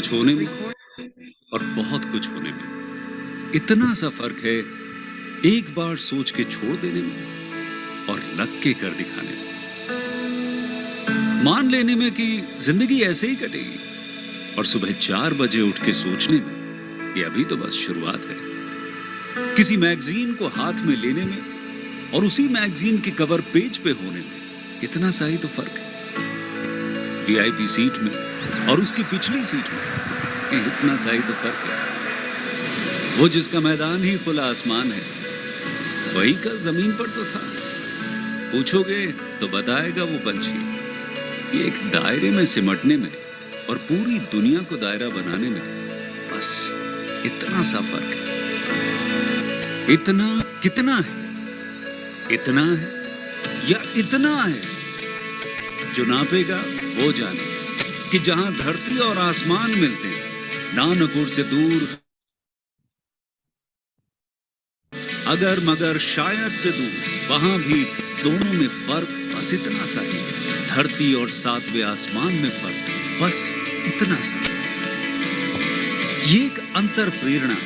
कुछ होने में और बहुत कुछ होने में इतना सा फर्क है, एक बार सोच के छोड़ देने में और लग के कर दिखाने में। मान लेने में कि जिंदगी ऐसे ही कटेगी और सुबह 4 बजे उठ के सोचने में कि अभी तो बस शुरुआत है। किसी मैगजीन को हाथ में लेने में और उसी मैगजीन के कवर पेज पे होने में इतना सा ही तो फर्क है। वीआईपी सीट में और उसकी पिछली सीट में इतना सा ही तो फर्क है। वो जिसका मैदान ही खुला आसमान है, वही कल जमीन पर तो था। पूछोगे तो बताएगा वो पंछी, ये एक दायरे में सिमटने में और पूरी दुनिया को दायरा बनाने में बस इतना सा फर्क है। इतना कितना है? इतना है या इतना है? जो नापेगा वो जाने कि जहां धरती और आसमान मिलते हैं, नानकुर से दूर, अगर मगर शायद से दूर, वहां भी दोनों में फर्क बस इतना सा है। धरती और सातवें आसमान में फर्क बस इतना सा। ये एक अंतर प्रेरणा,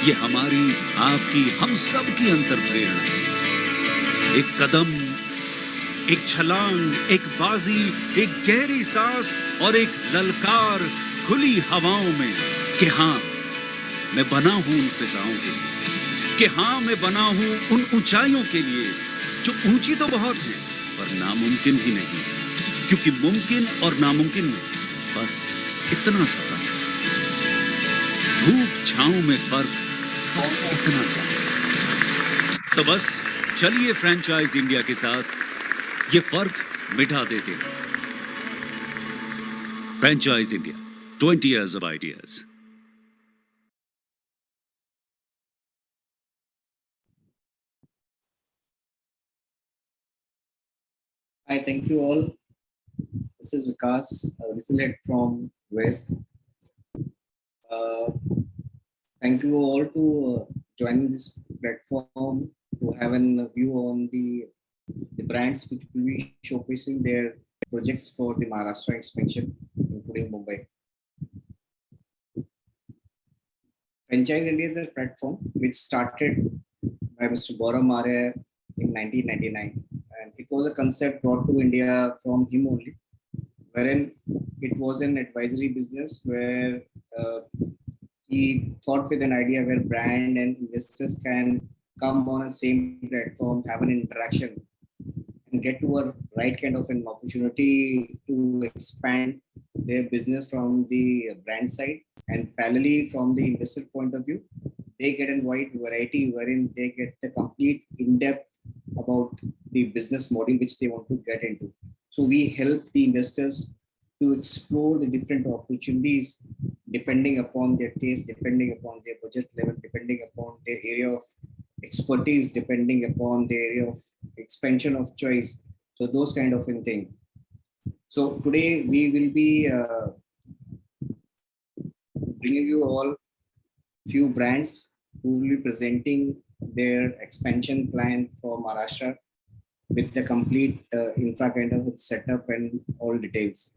ये हमारी, आपकी, हम सब की अंतर प्रेरणा। एक कदम, एक छलांग, एक बाजी, एक गहरी सांस और एक ललकार खुली हवाओं में कि हाँ मैं बना हूं उन फिजाओं के लिए, कि हाँ मैं बना हूं उन ऊंचाइयों के लिए जो ऊंची तो बहुत है पर नामुमकिन ही नहीं, क्योंकि मुमकिन और नामुमकिन में बस इतना सा फर्क है। धूप छांव में फर्क बस इतना सा। तो बस चलिए फ्रेंचाइज इंडिया के साथ ये फर्क मिटा देते हैं। Franchise India, 20 years of ideas. Hi, thank you all. This is Vikas, Rizulet from West. Thank you all to joining this platform to have a view on the brands which will be showcasing their projects for the Maharashtra expansion, including Mumbai. Franchise India is a platform which started by Mr. Gaurav Maurya in 1999, and it was a concept brought to India from him only, wherein it was an advisory business where he thought with an idea where brand and investors can come on a same platform, have an interaction, and get to a right kind of an opportunity to expand their business from the brand side, and parallelly from the investor point of view, they get a wide variety wherein they get the complete in-depth about the business model which they want to get into. So we help the investors to explore the different opportunities depending upon their taste, depending upon their budget level, depending upon their area of expertise, depending upon the area of expansion of choice. So those kind of thing. So today we will be bringing you all few brands who will be presenting their expansion plan for Maharashtra with the complete infra kind of setup and all details.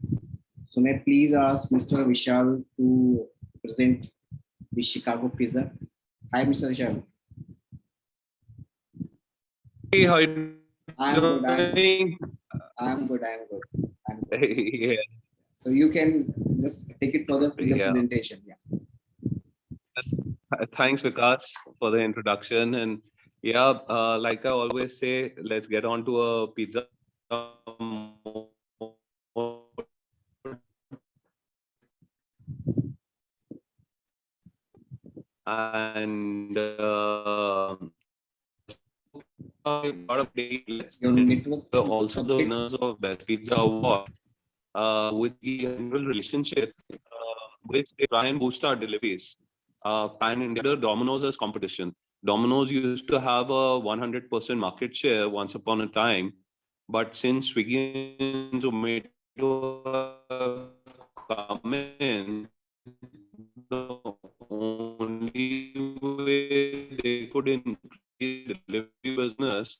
So may I please ask Mr. Vishal to present the Chicago Pizza. Hi, Mr. Vishal. Hey, how you doing? doing? I'm good. Yeah. So you can just take it further from the presentation. Yeah. Thanks, Vikas, for the introduction. And yeah, like I always say, let's get on to a pizza. And also the winners of Best Pizza Award, with the annual relationship, which they try and boost our deliveries. Pan India, Domino's as competition. Domino's used to have a 100% market share once upon a time, but since Swiggy and Zomato have come in, the only way they could increase delivery business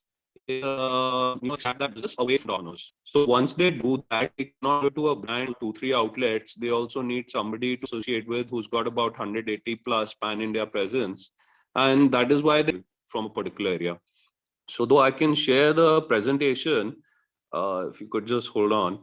extract that business away from Domino's. So once they do that, they cannot go to a brand, 2-3 outlets. They also need somebody to associate with who's got about 180 plus pan-India presence. And that is why they from a particular area. So though I can share the presentation, if you could just hold on.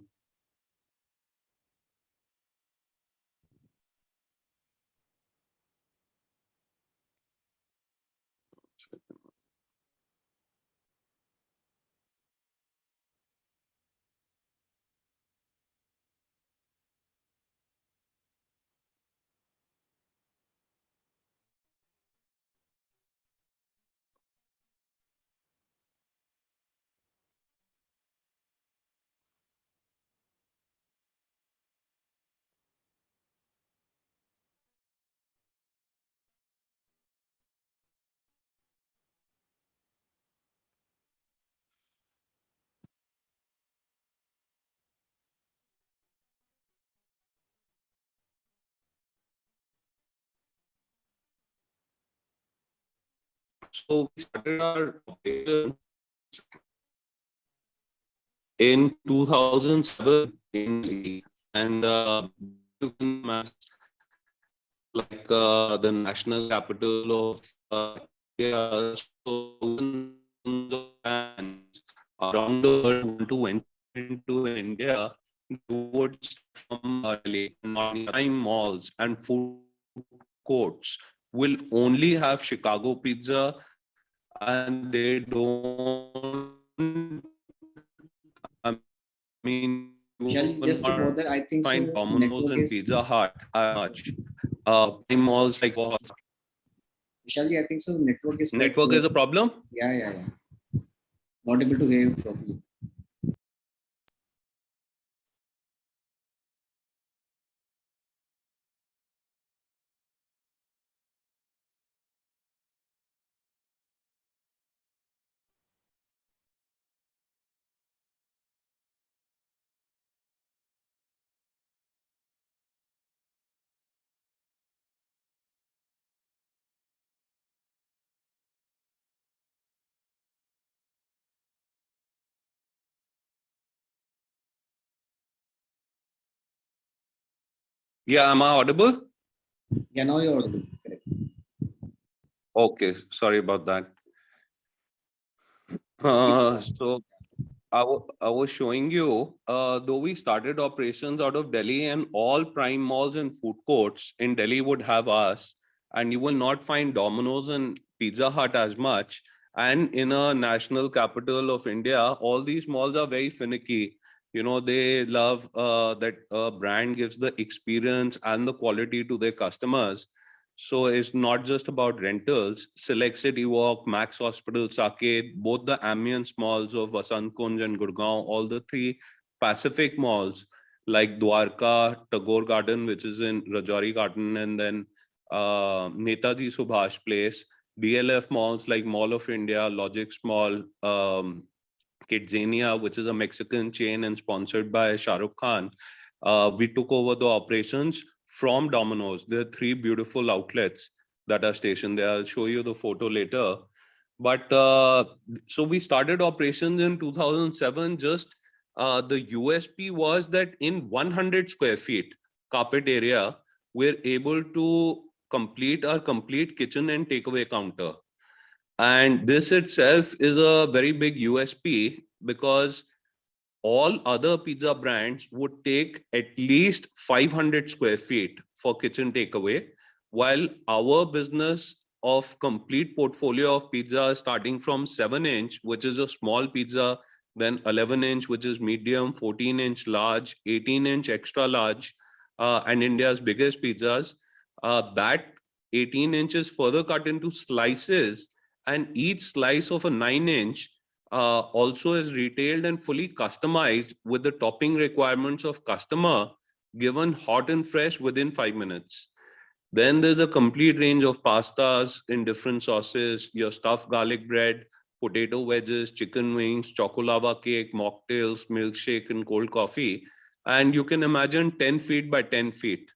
So we started our operation in 2007 in Delhi, and you can imagine like the national capital of India. So around the world to enter into India, they would start from Delhi. Prime malls and food courts will only have Chicago pizza, and they don't. I mean, you Vishal, will just to not bother, I think so. find Domino's Network and is Pizza Hut much. Prime malls like Vishalji, I think so. Network is quite network poor. is a problem. Yeah. Not able to hear you properly. Yeah, am I audible? Yeah, now you're audible. Correct. Okay, sorry about that. So I was showing you, though we started operations out of Delhi, and all prime malls and food courts in Delhi would have us, and you will not find Domino's and Pizza Hut as much. And in a national capital of India, all these malls are very finicky. You know, they love that brand gives the experience and the quality to their customers. So it's not just about rentals. Select City Walk, Max Hospital, Saket, both the ambience malls of Vasant Kunj and Gurgaon, all the three Pacific malls like Dwarka, Tagore Garden, which is in Rajouri Garden, and then Netaji Subhash Place, DLF malls like Mall of India, Logix Mall, Kidzania, which is a Mexican chain and sponsored by Shah Rukh Khan. We took over the operations from Domino's. There are three beautiful outlets that are stationed there. I'll show you the photo later. But so we started operations in 2007. Just the USP was that in 100 square feet carpet area, we're able to complete our complete kitchen and takeaway counter. And this itself is a very big USP because all other pizza brands would take at least 500 square feet for kitchen takeaway, while our business of complete portfolio of pizza starting from 7-inch, which is a small pizza, then 11-inch, which is medium, 14-inch large, 18-inch extra large, and India's biggest pizzas. That 18 inches further cut into slices, and each slice of a 9-inch also is retailed and fully customized with the topping requirements of customer, given hot and fresh within 5 minutes. Then there's a complete range of pastas in different sauces, your stuffed garlic bread, potato wedges, chicken wings, chocolava cake, mocktails, milkshake, and cold coffee. And you can imagine 10 feet by 10 feet.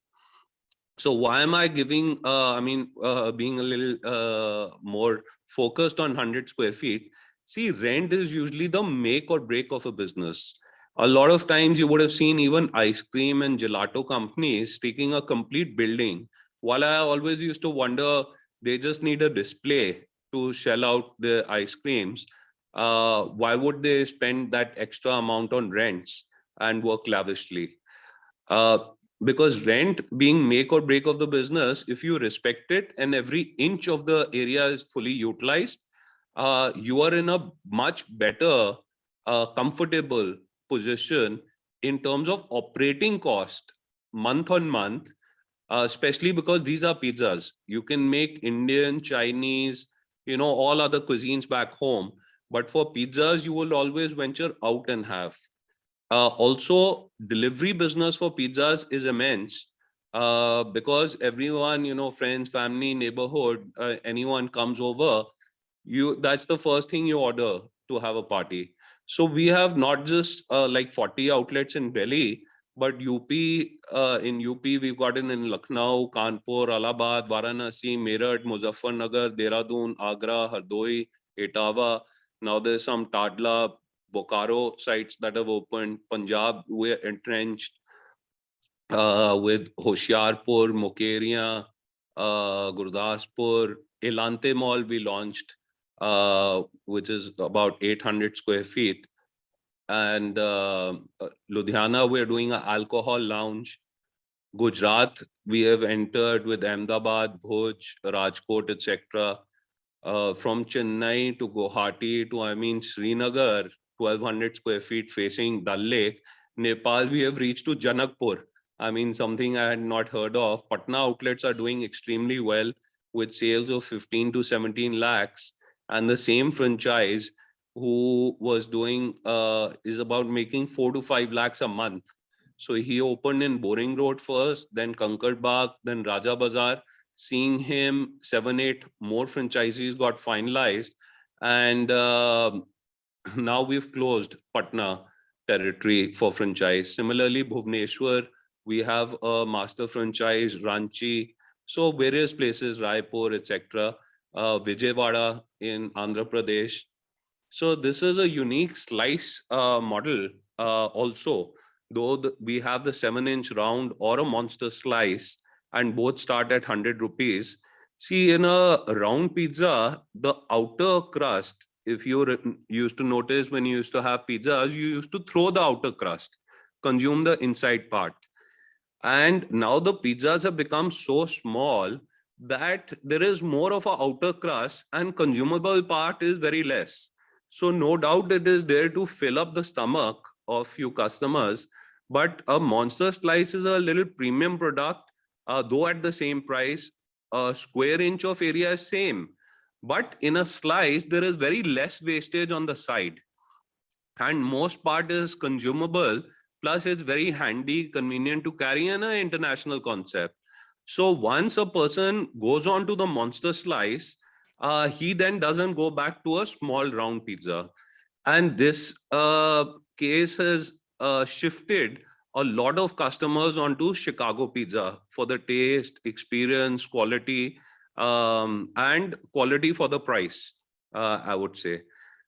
So why am I giving, being a little more focused on 100 square feet? See, rent is usually the make or break of a business. A lot of times you would have seen even ice cream and gelato companies taking a complete building. While I always used to wonder, they just need a display to shell out the ice creams. Why would they spend that extra amount on rents and work lavishly? Uh, because rent being make or break of the business, if you respect it and every inch of the area is fully utilized, you are in a much better, comfortable position in terms of operating cost month on month, especially because these are pizzas. You can make Indian, Chinese, all other cuisines back home. But for pizzas, you will always venture out and have. Also, delivery business for pizzas is immense because everyone, friends, family, neighborhood, anyone comes over, that's the first thing you order to have a party. So we have not just like 40 outlets in Delhi, but in UP, we've gotten in Lucknow, Kanpur, Allahabad, Varanasi, Meerut, Muzaffarnagar, Dehradun, Agra, Hardoi, Etawah. Now there's some Tadla, Bokaro sites that have opened. Punjab, we're entrenched with Hoshiarpur, Mukeria, Gurdaspur. Elante Mall we launched, which is about 800 square feet. And Ludhiana, we're doing an alcohol lounge. Gujarat, we have entered with Ahmedabad, Bhuj, Rajkot, etc. From Chennai to Guwahati to, Srinagar, 1200 square feet facing Dal Lake. Nepal, we have reached to Janakpur. Something I had not heard of. Patna outlets are doing extremely well with sales of 15 to 17 lakhs. And the same franchise who was doing, is about making 4 to 5 lakhs a month. So he opened in Boring Road first, then Kankad Bagh, then Raja Bazaar. Seeing him, 7-8 more franchisees got finalized. And now we've closed Patna territory for franchise. Similarly, Bhubaneswar, we have a master franchise, Ranchi. So various places, Raipur, etc. Vijayawada in Andhra Pradesh. So this is a unique slice model also. Though we have the 7-inch round or a monster slice, and both start at 100 rupees. See, in a round pizza, the outer crust, if you used to notice when you used to have pizzas, you used to throw the outer crust, consume the inside part. And now the pizzas have become so small that there is more of an outer crust and consumable part is very less. So no doubt it is there to fill up the stomach of few customers, but a monster slice is a little premium product, though at the same price. A square inch of area is same, but in a slice there is very less wastage on the side, and most part is consumable. Plus, it's very handy, convenient to carry in an international concept. So once a person goes on to the monster slice, he then doesn't go back to a small round pizza. And this case has shifted a lot of customers onto Chicago pizza for the taste, experience, quality, and quality for the price, I would say.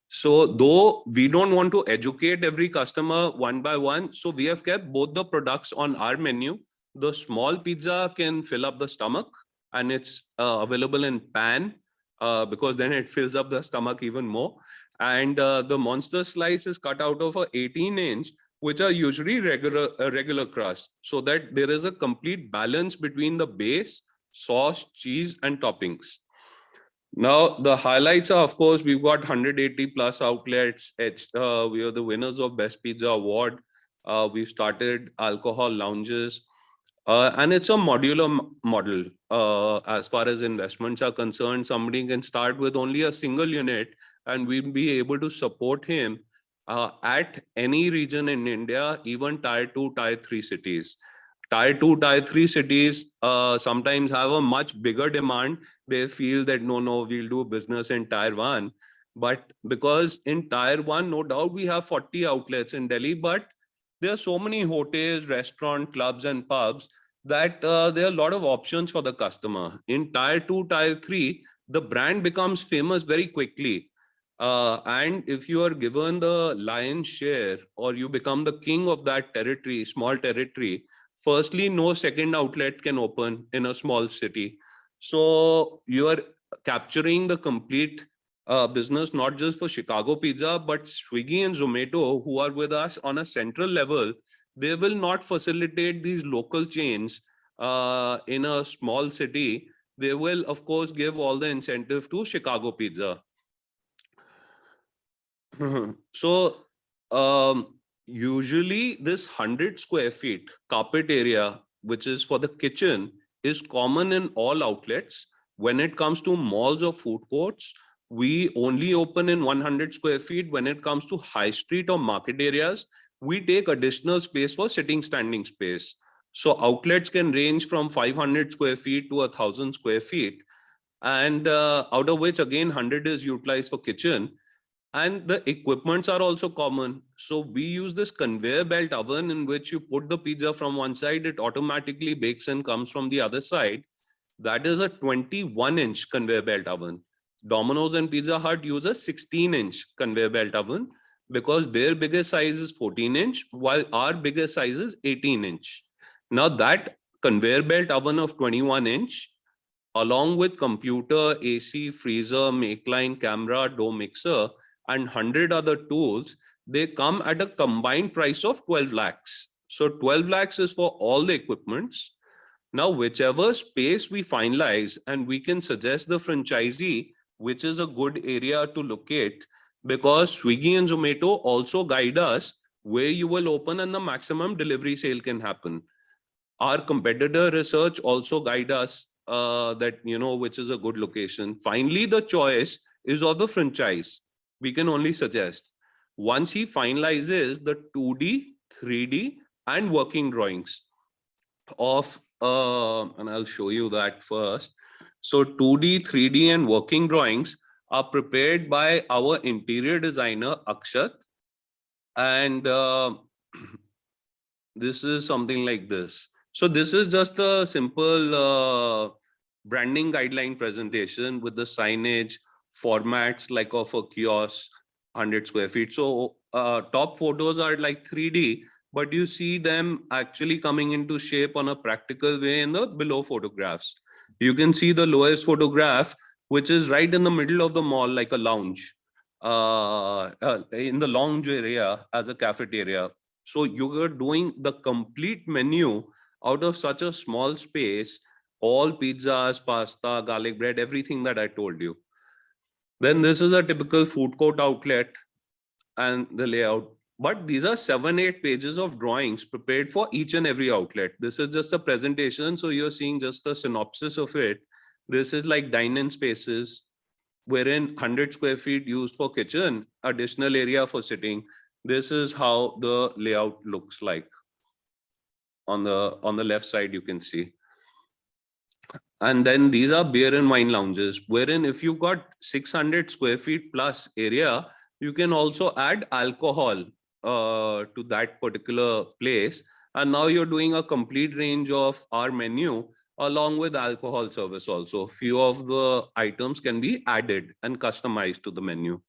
So though we don't want to educate every customer one by one, so we have kept both the products on our menu. The small pizza can fill up the stomach, and it's available in pan because then it fills up the stomach even more. And the monster slice is cut out of a 18-inch, which are usually regular crust, so that there is a complete balance between the base, sauce, cheese, and toppings. Now, the highlights are, of course, we've got 180 plus outlets. We are the winners of Best Pizza Award. We've started alcohol lounges. And it's a modular model. As far as investments are concerned, somebody can start with only a single unit and we'll be able to support him at any region in India, even tier 2, tier 3 cities. Tier 2, tier 3 cities sometimes have a much bigger demand. They feel that, no, we'll do business in tier 1. But because in tier 1, no doubt we have 40 outlets in Delhi, but there are so many hotels, restaurants, clubs, and pubs that there are a lot of options for the customer. In tier 2, tier 3, the brand becomes famous very quickly. And if you are given the lion's share or you become the king of that territory, small territory, firstly, no second outlet can open in a small city. So you are capturing the complete business, not just for Chicago Pizza, but Swiggy and Zomato, who are with us on a central level. They will not facilitate these local chains in a small city. They will, of course, give all the incentive to Chicago Pizza. So usually this 100 square feet carpet area, which is for the kitchen, is common in all outlets. When it comes to malls or food courts, we only open in 100 square feet. When it comes to high street or market areas, we take additional space for sitting standing space. So outlets can range from 500 square feet to 1,000 square feet. And out of which again 100 is utilized for kitchen. And the equipments are also common. So we use this conveyor belt oven in which you put the pizza from one side, it automatically bakes and comes from the other side. That is a 21-inch conveyor belt oven. Domino's and Pizza Hut use a 16-inch conveyor belt oven because their biggest size is 14-inch, while our biggest size is 18-inch. Now that conveyor belt oven of 21-inch, along with computer, AC, freezer, make line, camera, dough mixer, and 100 other tools, they come at a combined price of 12 lakhs. So 12 lakhs is for all the equipments. Now, whichever space we finalize, and we can suggest the franchisee, which is a good area to locate, because Swiggy and Zomato also guide us where you will open and the maximum delivery sale can happen. Our competitor research also guide us that, which is a good location. Finally, the choice is of the franchise. We can only suggest. Once he finalizes the 2D, 3D, and working drawings of, and I'll show you that first. So 2D, 3D, and working drawings are prepared by our interior designer, Akshat. And this is something like this. So this is just a simple branding guideline presentation with the signage, formats like of a kiosk, 100 square feet. So top photos are like 3D, but you see them actually coming into shape on a practical way in the below photographs. You can see the lowest photograph, which is right in the middle of the mall, like a lounge, in the lounge area as a cafeteria. So you are doing the complete menu out of such a small space, all pizzas, pasta, garlic bread, everything that I told you. Then this is a typical food court outlet and the layout. But these are 7-8 pages of drawings prepared for each and every outlet. This is just a presentation. So you're seeing just a synopsis of it. This is like dine-in spaces, wherein 100 square feet used for kitchen, additional area for sitting. This is how the layout looks like. On the left side, you can see. And then these are beer and wine lounges, wherein if you got 600 square feet plus area, you can also add alcohol to that particular place. And now you're doing a complete range of our menu along with alcohol service also. Few of the items can be added and customized to the menu.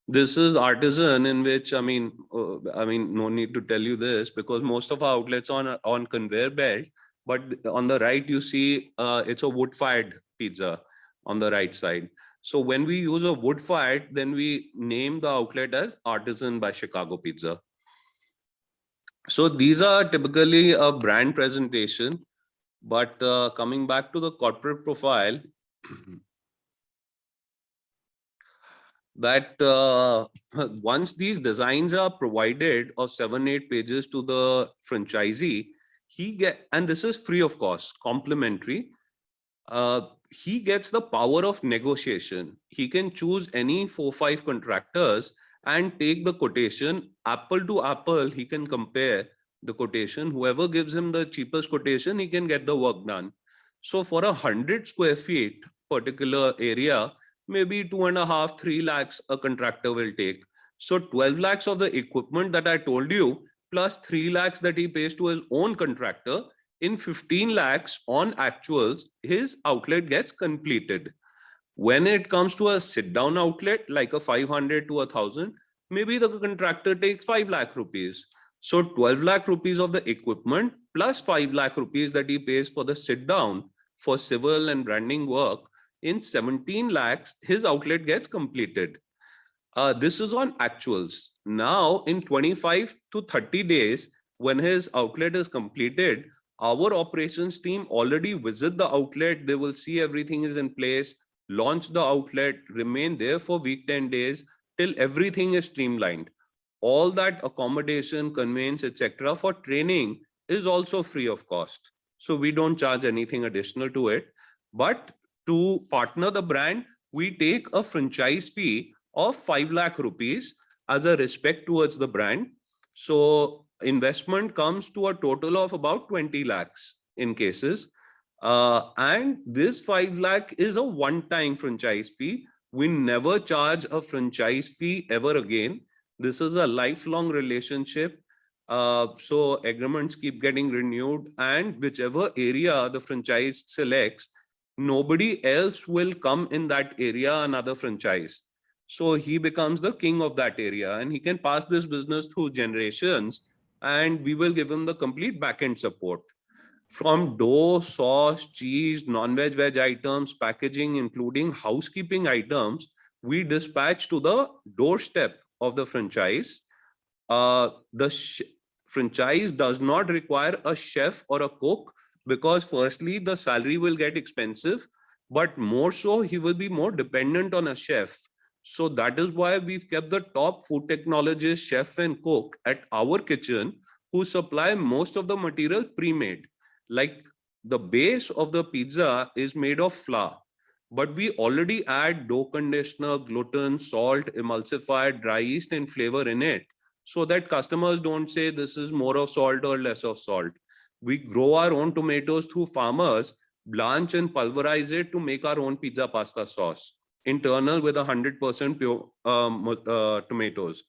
This is Artisan, in which, I mean, no need to tell you this because most of our outlets on conveyor belt, but on the right, you see it's a wood-fired pizza on the right side. So when we use a wood-fired, then we name the outlet as Artisan by Chicago Pizza. So these are typically a brand presentation, but coming back to the corporate profile, that once these designs are provided of 7-8 pages to the franchisee, and this is free of cost, complimentary, he gets the power of negotiation. He can choose any 4-5 contractors and take the quotation, apple to apple. He can compare the quotation. Whoever gives him the cheapest quotation, he can get the work done. So for 100 square feet particular area, maybe 2.5-3 lakhs a contractor will take. So 12 lakhs of the equipment that I told you, plus 3 lakhs that he pays to his own contractor, in 15 lakhs on actuals, his outlet gets completed. When it comes to a sit down outlet, like a 500 to 1,000, maybe the contractor takes 5 lakh rupees. So 12 lakh rupees of the equipment plus 5 lakh rupees that he pays for the sit down for civil and branding work, in 17 lakhs, his outlet gets completed. This is on actuals. Now, in 25 to 30 days, when his outlet is completed, our operations team already visit the outlet. They will see everything is in place, launch the outlet, remain there for week 10 days till everything is streamlined. All that accommodation, conveyance, etc. for training is also free of cost. So we don't charge anything additional to it. But to partner the brand, we take a franchise fee of 5 lakh rupees as a respect towards the brand. So investment comes to a total of about 20 lakhs in cases. And this 5 lakh is a one-time franchise fee. We never charge a franchise fee ever again. This is a lifelong relationship. So agreements keep getting renewed, and whichever area the franchise selects, nobody else will come in that area another franchise. So he becomes the king of that area, and he can pass this business through generations, and we will give him the complete backend support. From dough, sauce, cheese, non-veg, veg items, packaging, including housekeeping items, we dispatch to the doorstep of the franchise. The franchise does not require a chef or a cook, because firstly, the salary will get expensive, but more so, he will be more dependent on a chef. So that is why we've kept the top food technologist, chef and cook at our kitchen, who supply most of the material pre-made. Like the base of the pizza is made of flour, but we already add dough conditioner, gluten, salt, emulsifier, dry yeast and flavor in it, so that customers don't say this is more of salt or less of salt. We grow our own tomatoes through farmers, blanch and pulverize it to make our own pizza pasta sauce, internal with 100% pure tomatoes.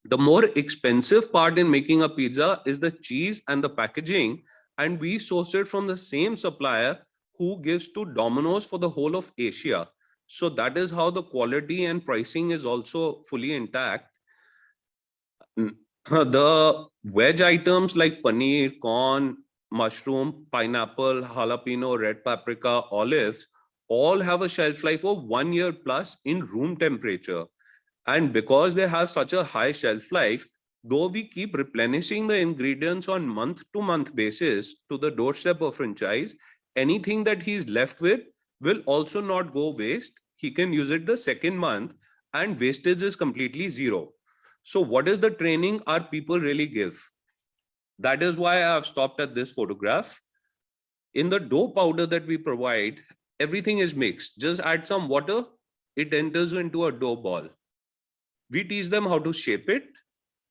The more expensive part in making a pizza is the cheese and the packaging, and we source it from the same supplier who gives to Domino's for the whole of Asia. So that is how the quality and pricing is also fully intact. The veg items like paneer, corn, mushroom, pineapple, jalapeno, red paprika, olives, all have a shelf life of 1 year plus in room temperature. And because they have such a high shelf life, though we keep replenishing the ingredients on month-to-month basis to the doorstep of franchise, anything that he's left with will also not go waste. He can use it the second month, and wastage is completely zero. So what is the training our people really give? That is why I have stopped at this photograph. In the dough powder that we provide, everything is mixed. Just add some water, it enters into a dough ball. We teach them how to shape it,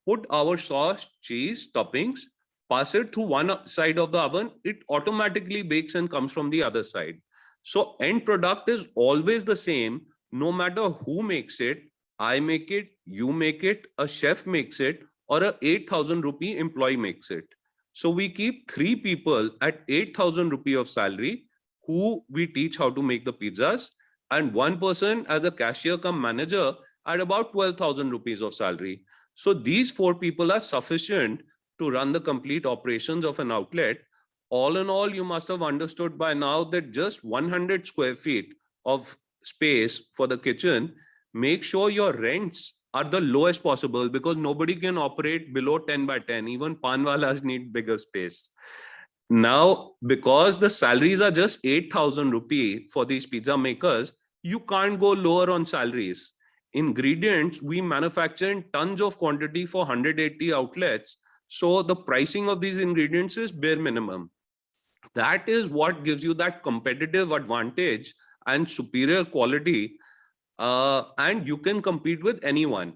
put our sauce, cheese, toppings, pass it through one side of the oven, it automatically bakes and comes from the other side. So end product is always the same, no matter who makes it. I make it, you make it, a chef makes it, or a 8,000 rupee employee makes it. So we keep 3 people at 8,000 rupee of salary who we teach how to make the pizzas, and 1 person as a cashier come manager at about 12,000 rupees of salary. So these 4 people are sufficient to run the complete operations of an outlet. All in all, you must have understood by now that just 100 square feet of space for the kitchen, make sure your rents are the lowest possible, because nobody can operate below 10 by 10. Even panwalas need bigger space. Now, because the salaries are just 8,000 rupee for these pizza makers, you can't go lower on salaries. Ingredients, we manufacture in tons of quantity for 180 outlets. So the pricing of these ingredients is bare minimum. That is what gives you that competitive advantage and superior quality. And you can compete with anyone.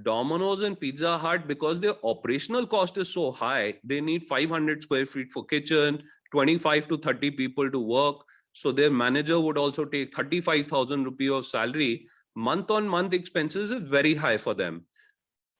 Domino's and Pizza Hut, because their operational cost is so high, they need 500 square feet for kitchen, 25 to 30 people to work. So their manager would also take 35,000 rupees of salary. Month on month expenses is very high for them.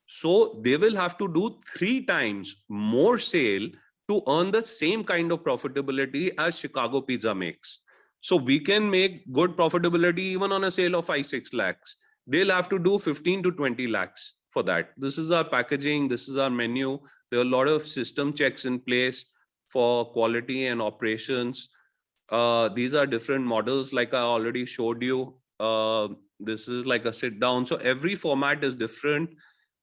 So they will have to do 3 times more sale to earn the same kind of profitability as Chicago Pizza makes. So we can make good profitability even on a sale of 5-6 lakhs. They'll have to do 15 to 20 lakhs for that. This is our packaging. This is our menu. There are a lot of system checks in place for quality and operations. These are different models like I already showed you. This is like a sit down. So every format is different.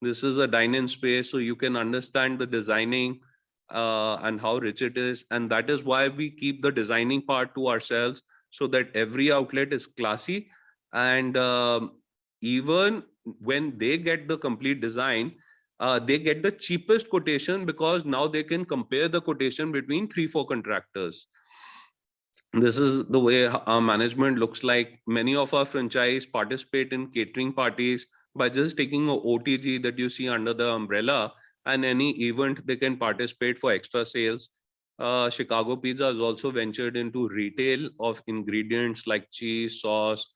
This is a dine-in space, so you can understand the designing and how rich it is. And that is why we keep the designing part to ourselves, so that every outlet is classy. And even when they get the complete design, they get the cheapest quotation, because now they can compare the quotation between 3-4 contractors. This is the way our management looks like. Many of our franchise participate in catering parties by just taking a OTG that you see under the umbrella, and any event they can participate for extra sales. Chicago Pizza has also ventured into retail of ingredients like cheese, sauce,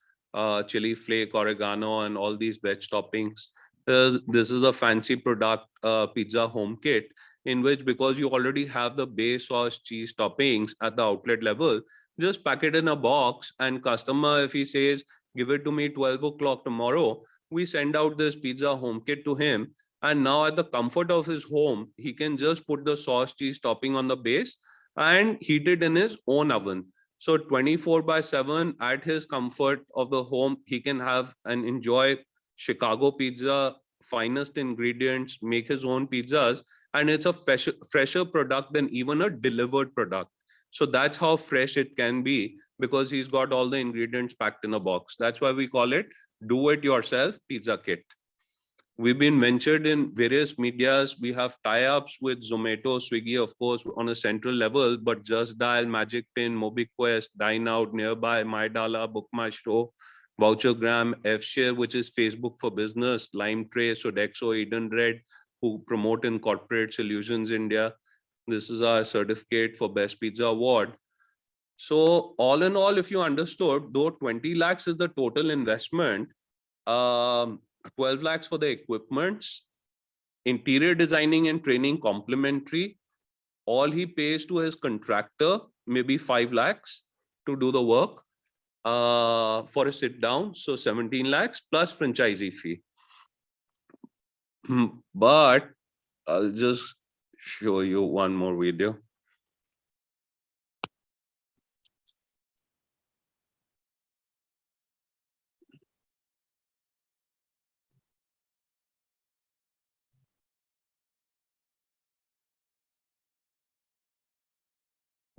chili flake, oregano, and all these veg toppings. This is a fancy product, pizza home kit, in which, because you already have the base sauce, cheese toppings at the outlet level, just pack it in a box, and customer, if he says, give it to me 12 o'clock tomorrow, we send out this pizza home kit to him. And now at the comfort of his home, he can just put the sauce, cheese topping on the base and heat it in his own oven. So 24/7 at his comfort of the home, he can have and enjoy Chicago Pizza, finest ingredients, make his own pizzas. And it's a fresher product than even a delivered product. So that's how fresh it can be, because he's got all the ingredients packed in a box. That's why we call it do-it-yourself pizza kit. We've been ventured in various medias. We have tie-ups with Zomato, Swiggy, of course, on a central level, but Just Dial, Magic Pin, MobiQuest, Dine Out, Nearby, MyDala, Book My Show, Vouchergram, Fshare, which is Facebook for Business, LimeTray, Sodexo, Edenred, who promote in Corporate Solutions India. This is our certificate for Best Pizza Award. So all in all, if you understood, though 20 lakhs is the total investment, 12 lakhs for the equipments, interior designing and training complimentary, all he pays to his contractor, maybe 5 lakhs to do the work for a sit down. So 17 lakhs plus franchisee fee. But I'll just show you one more video.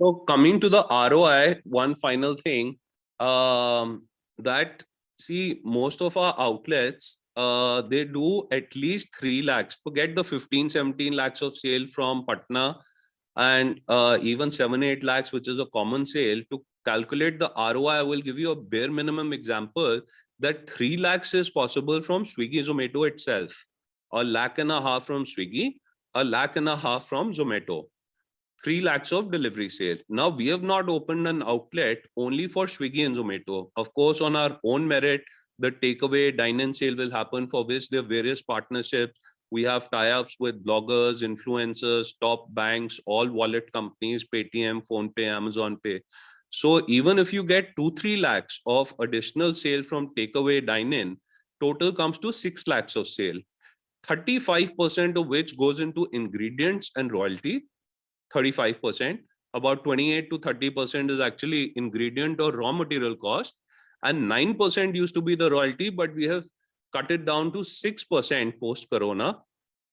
So coming to the ROI, one final thing, that see, most of our outlets, they do at least 3 lakhs. Forget the 15-17 lakhs of sale from Patna, and even 7-8 lakhs, which is a common sale. To calculate the ROI, I will give you a bare minimum example that 3 lakhs is possible from Swiggy Zomato itself. 1.5 lakh from Swiggy, 1.5 lakh from Zomato. 3 lakhs of delivery sale. Now, we have not opened an outlet only for Swiggy and Zomato. Of course, on our own merit, the takeaway dine-in sale will happen, for which there are various partnerships. We have tie-ups with bloggers, influencers, top banks, all wallet companies, Paytm, PhonePe, Amazon Pay. So even if you get 2-3 lakhs of additional sale from takeaway dine-in, total comes to 6 lakhs of sale. 35% of which goes into ingredients and royalty. 35%, about 28 to 30% is actually ingredient or raw material cost, and 9% used to be the royalty, but we have cut it down to 6% post-corona,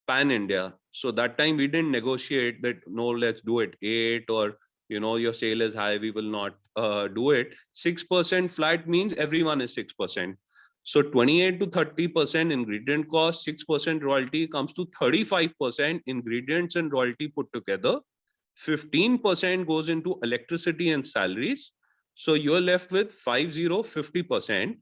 pan-India. So that time we didn't negotiate that, no, let's do it 8, or, you know, your sale is high, we will not do it. 6% flat means everyone is 6%. So 28 to 30% ingredient cost, 6% royalty comes to 35% ingredients and royalty put together. 15% goes into electricity and salaries. So you're left with 50%,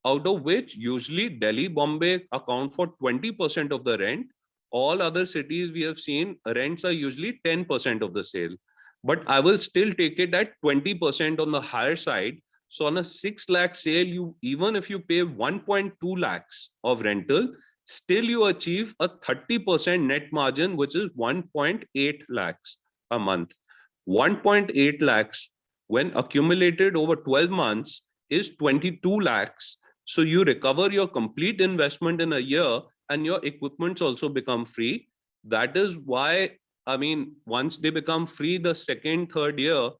out of which usually Delhi, Bombay account for 20% of the rent. All other cities we have seen, rents are usually 10% of the sale. But I will still take it at 20% on the higher side. So on a 6 lakh sale, even if you pay 1.2 lakhs of rental, still you achieve a 30% net margin, which is 1.8 lakhs a month. 1.8 lakhs when accumulated over 12 months is 22 lakhs. So you recover your complete investment in a year and your equipments also become free. That is why, I mean, once they become free, the second, third year,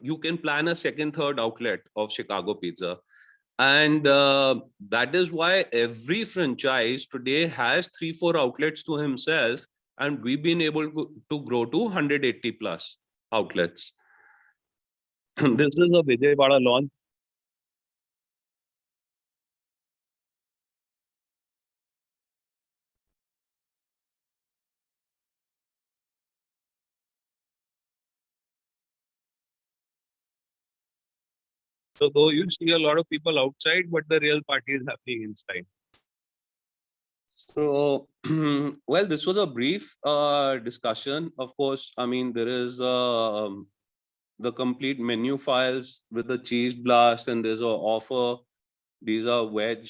you can plan a second, third outlet of Chicago Pizza. And that is why every franchise today has 3-4 outlets to himself. And we've been able to grow to 180 plus outlets. This is a Vijayawada launch. So though you see a lot of people outside, but the real party is happening inside. So, well, this was a brief discussion. Of course, I mean, there is the complete menu files with the cheese blast, and there's an offer. These are veg,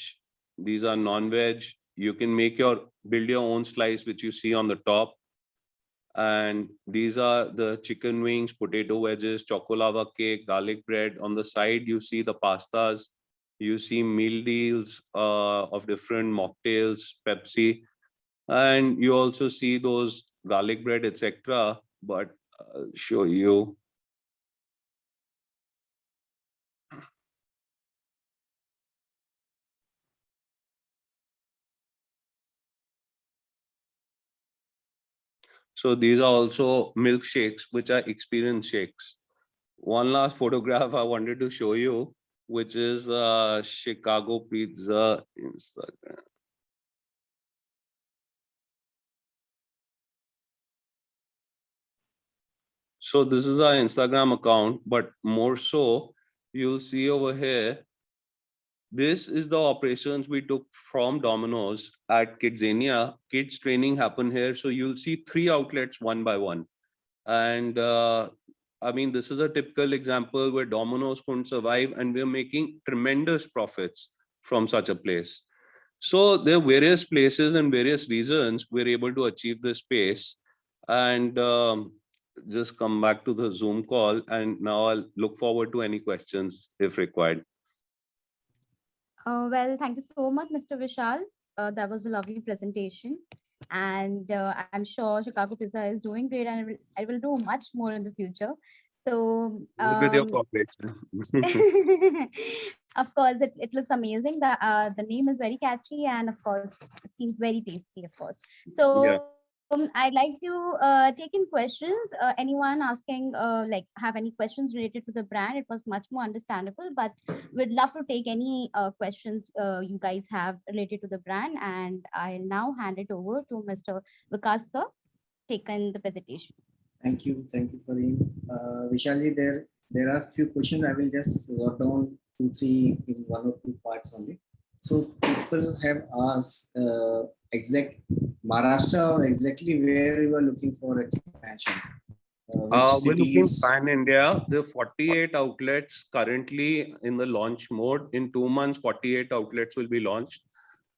these are non-veg. You can build your own slice, which you see on the top. And these are the chicken wings, potato wedges, chocolava cake, garlic bread. On the side, you see the pastas. You see meal deals of different mocktails, Pepsi, and you also see those garlic bread, etc. But I'll show you. So these are also milkshakes, which are experience shakes. One last photograph I wanted to show you, which is Chicago Pizza Instagram. So this is our Instagram account, but more so, you'll see over here, this is the operations we took from Domino's at Kidzania. Kids training happened here. So you'll see 3 outlets one by one. And I mean, this is a typical example where Domino's couldn't survive and we're making tremendous profits from such a place. So there are various places and various reasons we're able to achieve this pace. And just come back to the Zoom call. And now I'll look forward to any questions if required. Well, thank you so much, Mr. Vishal. That was a lovely presentation. And I'm sure Chicago Pizza is doing great and I will do much more in the future. So, With your cooperation. of course, it looks amazing. The name is very catchy and of course, it seems very tasty, of course. So, Yeah. I'd like to take in questions. Anyone asking, like, have any questions related to the brand? It was much more understandable, but we'd love to take any questions you guys have related to the brand. And I'll now hand it over to Mr. Vikas sir, taken the presentation. Thank you, Fareem. Vishalji, there are few questions. I will just write down 2-3 in 1 or 2 parts only. So people have asked exact Maharashtra or exactly where you are looking for expansion. We're looking pan India. There are 48 outlets currently in the launch mode. In 2 months, 48 outlets will be launched.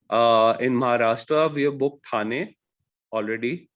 In Maharashtra, we have booked Thane already.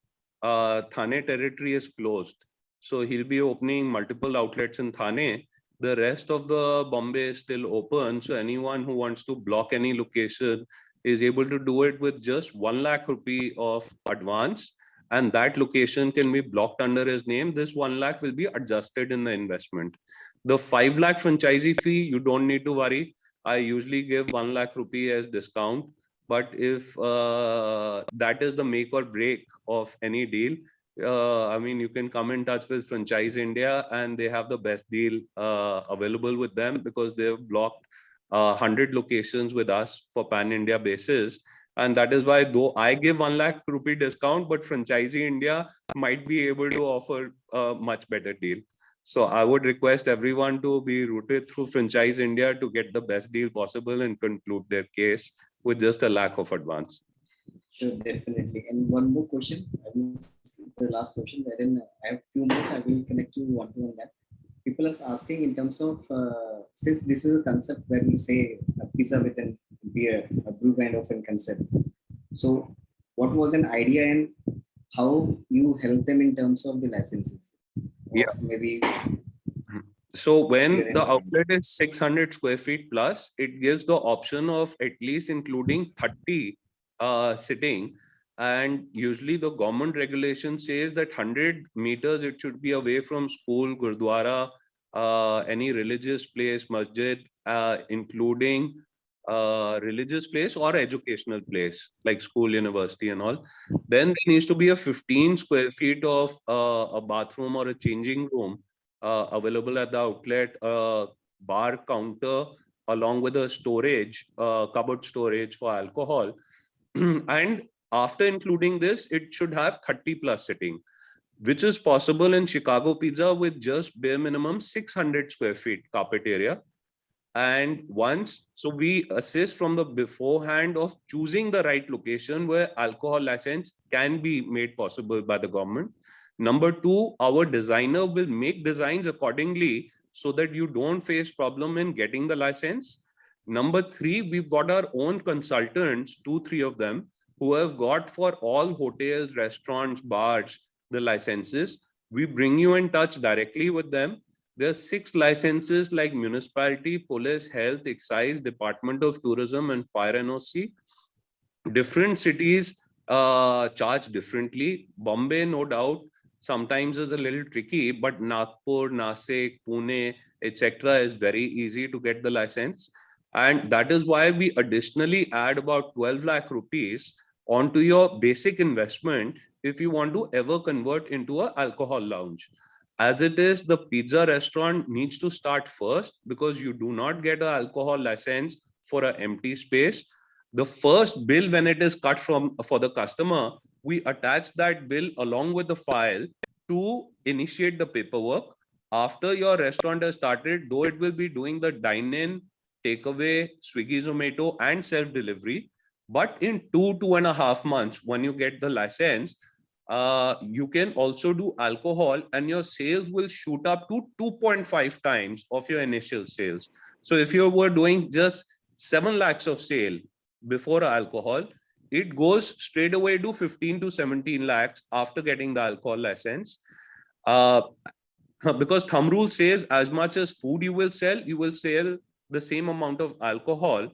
Thane territory is closed. So he'll be opening multiple outlets in Thane. The rest of the Bombay is still open. So anyone who wants to block any location is able to do it with just 1 lakh rupee of advance. And that location can be blocked under his name. This 1 lakh will be adjusted in the investment. The 5 lakh franchisee fee, you don't need to worry. I usually give 1 lakh rupee as discount. But if that is the make or break of any deal, I mean, you can come in touch with Franchise India and they have the best deal available with them because they've blocked 100 locations with us for pan-India basis. And that is why though I give 1 lakh rupee discount, but Franchisee India might be able to offer a much better deal. So I would request everyone to be rooted through Franchise India to get the best deal possible and conclude their case with just a lakh of advance. Sure, definitely. And one more question. The last question, wherein I have few more, I will connect you one to one that. People are asking in terms of, since this is a concept where you say a pizza with a beer, a brew kind of a concept. So what was an idea and how you help them in terms of the licenses? Yeah. Maybe. So when Clear the and outlet is 600 square feet plus, it gives the option of at least including 30 sitting. And usually the government regulation says that 100 meters, it should be away from school, gurdwara, any religious place, masjid, including religious place or educational place like school, university and all. Then there needs to be a 15 square feet of a bathroom or a changing room available at the outlet, bar counter, along with a storage, cupboard storage for alcohol. And after including this, it should have 30 plus sitting, which is possible in Chicago Pizza with just bare minimum 600 square feet carpet area. And once, so we assist from the beforehand of choosing the right location where alcohol license can be made possible by the government. Number two, our designer will make designs accordingly so that you don't face problem in getting the license. Number three, we've got our own consultants, 2-3 of them, who have got for all hotels, restaurants, bars, the licenses. We bring you in touch directly with them. There are 6 licenses like municipality, police, health, excise, Department of Tourism, and fire NOC. Different cities charge differently. Bombay, no doubt, sometimes is a little tricky, but Nagpur, Nasik, Pune, etc. is very easy to get the license. And that is why we additionally add about 12 lakh rupees onto your basic investment if you want to ever convert into an alcohol lounge. As it is, the pizza restaurant needs to start first because you do not get an alcohol license for an empty space. The first bill, when it is cut from for the customer, we attach that bill along with the file to initiate the paperwork. After your restaurant has started, though it will be doing the dine-in, takeaway, Swiggy, Zomato, and self-delivery, but in 2.5 months, when you get the license, you can also do alcohol and your sales will shoot up to 2.5 times of your initial sales. So if you were doing just 7 lakhs of sale before alcohol, it goes straight away to 15 to 17 lakhs after getting the alcohol license. Because thumb rule says as much as food you will sell the same amount of alcohol.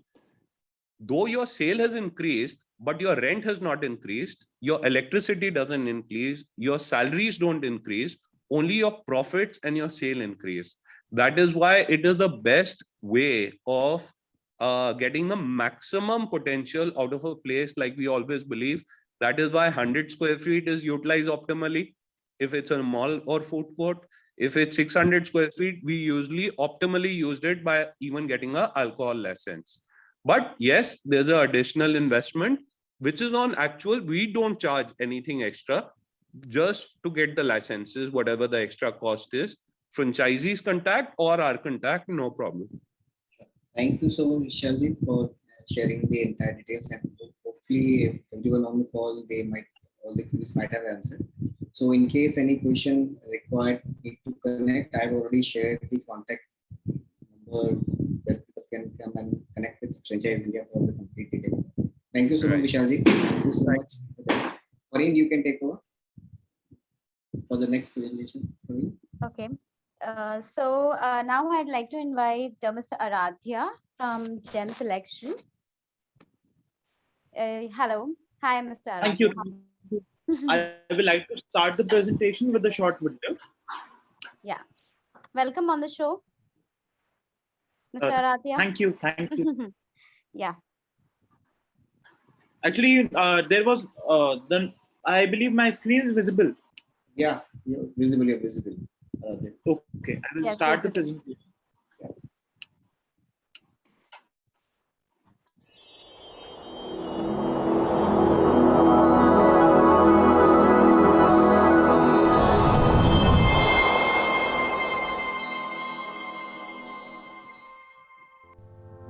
Though your sale has increased, but your rent has not increased, your electricity doesn't increase, your salaries don't increase, only your profits and your sale increase. That is why it is the best way of getting the maximum potential out of a place, like we always believe. That is why 100 square feet is utilized optimally. If it's a mall or food court, if it's 600 square feet, we usually optimally used it by even getting an alcohol license. But yes, there's an additional investment, which is on actual. We don't charge anything extra just to get the licenses, whatever the extra cost is. Franchisees contact or our contact, no problem. Thank you so much, Vishalji, for sharing the entire details, and hopefully everyone on the call, all the queries might have answered. So in case any question required need to connect, I've already shared the contact number where people can come and connect with Franchise India for the complete detail. Thank you so much, Vishalji. Thank you so much. Fareen, you can take over for the next presentation. Fareen. Okay. So now I'd like to invite Mr. Aradhya from Gem Selection. Hello. Hi, Mr. Aradhya. Thank you. I would like to start the presentation with a short video. Yeah. Welcome on the show, Mr. Aradhya. Thank you. Thank you. Yeah. Actually, there was then I believe my screen is visible. Yeah, you're visible. You're visible. Okay, I will Yes, start the visible. presentation.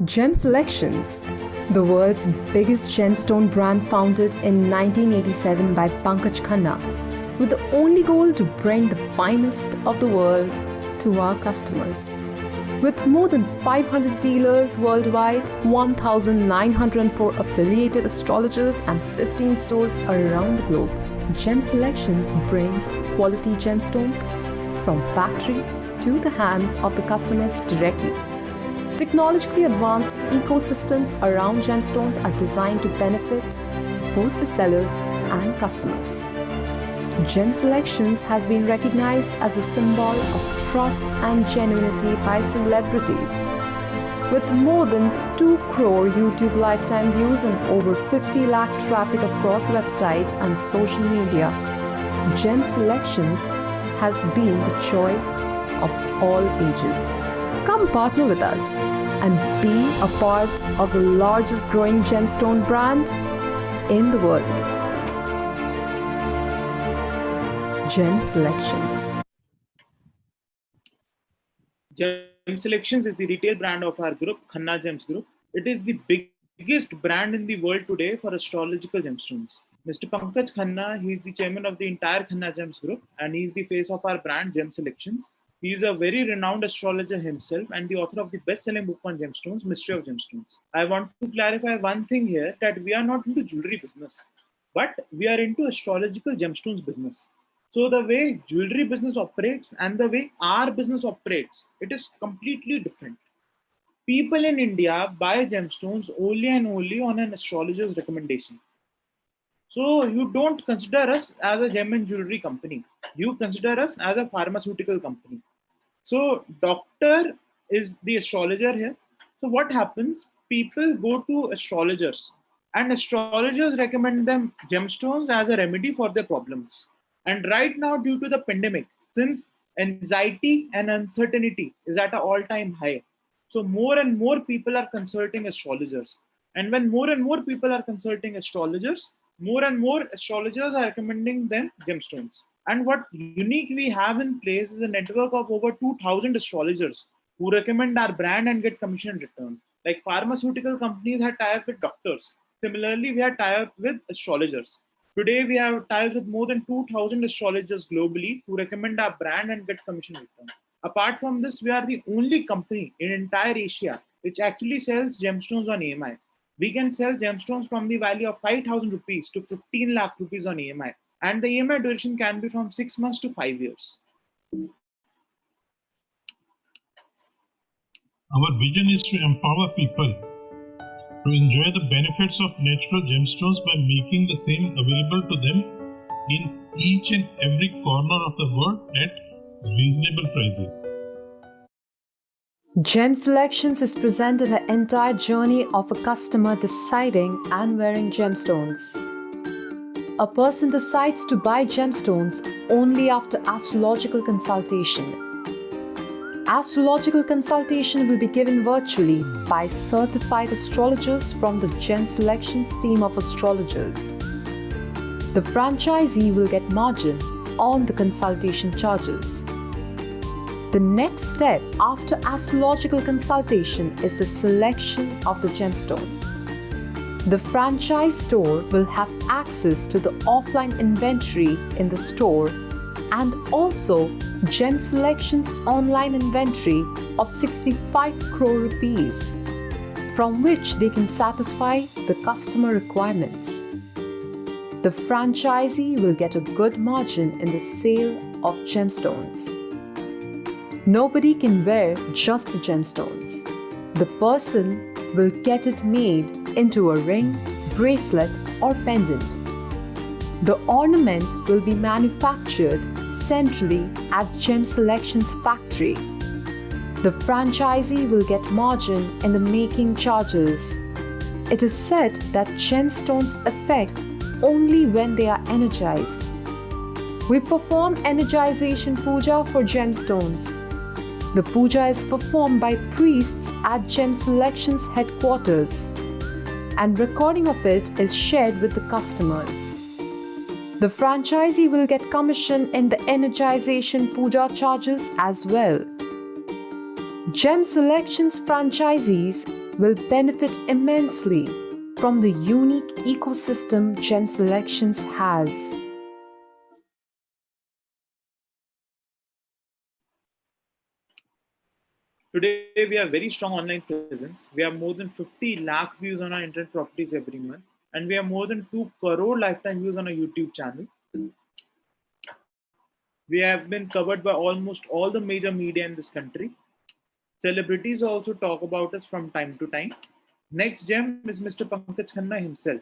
Gem Selections, the world's biggest gemstone brand, founded in 1987 by Pankaj Khanna, with the only goal to bring the finest of the world to our customers. With more than 500 dealers worldwide, 1,904 affiliated astrologers and 15 stores around the globe, Gem Selections brings quality gemstones from factory to into the hands of the customers directly. Technologically advanced ecosystems around gemstones are designed to benefit both the sellers and customers. Gem Selections has been recognized as a symbol of trust and genuinity by celebrities. With more than 2 crore YouTube lifetime views and over 50 lakh traffic across website and social media, Gem Selections has been the choice of all ages. Come partner with us and be a part of the largest growing gemstone brand in the world. Gem Selections. Gem Selections is the retail brand of our group, Khanna Gems Group. It is the biggest brand in the world today for astrological gemstones. Mr. Pankaj Khanna, he is the chairman of the entire Khanna Gems Group, and he is the face of our brand, Gem Selections. He is a very renowned astrologer himself and the author of the best-selling book on gemstones, Mystery of Gemstones. I want to clarify one thing here, that we are not into jewelry business, but we are into astrological gemstones business. So the way jewelry business operates and the way our business operates, it is completely different. People in India buy gemstones only and only on an astrologer's recommendation. So you don't consider us as a gem and jewelry company. You consider us as a pharmaceutical company. So doctor is the astrologer here. So what happens? People go to astrologers and astrologers recommend them gemstones as a remedy for their problems. And right now, due to the pandemic, since anxiety and uncertainty is at an all-time high, so more and more people are consulting astrologers. And when more and more people are consulting astrologers, more and more astrologers are recommending them gemstones. And what unique we have in place is a network of over 2,000 astrologers who recommend our brand and get commission in return. Like pharmaceutical companies have tie-up with doctors. Similarly, we have tie-up with astrologers. Today, we have ties with more than 2,000 astrologers globally who recommend our brand and get commission return. Apart from this, we are the only company in entire Asia which actually sells gemstones on EMI. We can sell gemstones from the value of 5,000 rupees to 15 lakh rupees on EMI. And the EMI duration can be from 6 months to 5 years. Our vision is to empower people to enjoy the benefits of natural gemstones by making the same available to them in each and every corner of the world at reasonable prices. Gem Selections is presenting the entire journey of a customer deciding and wearing gemstones. A person decides to buy gemstones only after astrological consultation. Astrological consultation will be given virtually by certified astrologers from the Gem Selections team of astrologers. The franchisee will get margin on the consultation charges. The next step after astrological consultation is the selection of the gemstone. The franchise store will have access to the offline inventory in the store and also Gem Selections online inventory of 65 crore rupees, from which they can satisfy the customer requirements. The franchisee will get a good margin in the sale of gemstones. Nobody can wear just the gemstones. The person will get it made into a ring, bracelet, or pendant. The ornament will be manufactured centrally at Gem Selections factory. The franchisee will get margin in the making charges. It is said that gemstones affect only when they are energized. We perform energization puja for gemstones. The puja is performed by priests at Gem Selections headquarters, and recording of it is shared with the customers. The franchisee will get commission in the energization puja charges as well. Gem Selections franchisees will benefit immensely from the unique ecosystem Gem Selections has. Today, we have very strong online presence. We have more than 50 lakh views on our internet properties every month. And we have more than 2 crore lifetime views on our YouTube channel. We have been covered by almost all the major media in this country. Celebrities also talk about us from time to time. Next gem is Mr. Pankaj Khanna himself.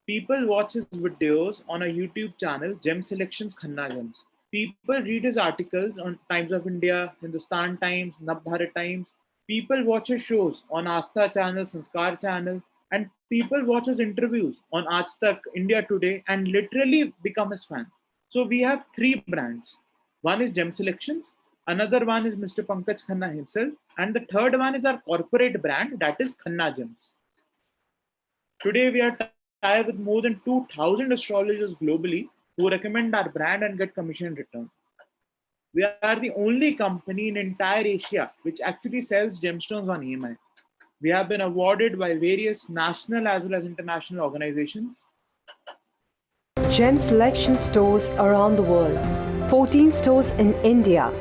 People watch his videos on a YouTube channel, Gem Selections Khanna Gems. People read his articles on Times of India, Hindustan Times, Navbharat Times. People watch his shows on Aastha channel, Sanskar channel, and people watch his interviews on Aaj Tak, India Today, and literally become his fan. So we have three brands. One is Gem Selections, another one is Mr. Pankaj Khanna himself, and the third one is our corporate brand, that is Khanna Gems. Today we are tied with more than 2,000 astrologers globally who recommend our brand and get commission in return. We are the only company in entire Asia which actually sells gemstones on EMI. We have been awarded by various national as well as international organizations. Gem Selection stores around the world. 14 stores in India,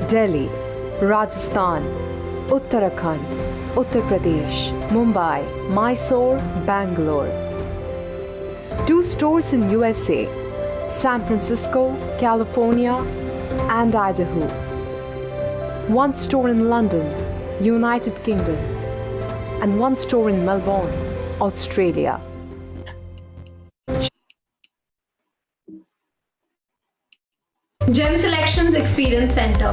Delhi, Rajasthan, Uttarakhand, Uttar Pradesh, Mumbai, Mysore, Bangalore. 2 stores in USA, San Francisco, California, and Idaho. 1 store in London, United Kingdom, and 1 store in Melbourne, Australia. Gem Selections Experience Center.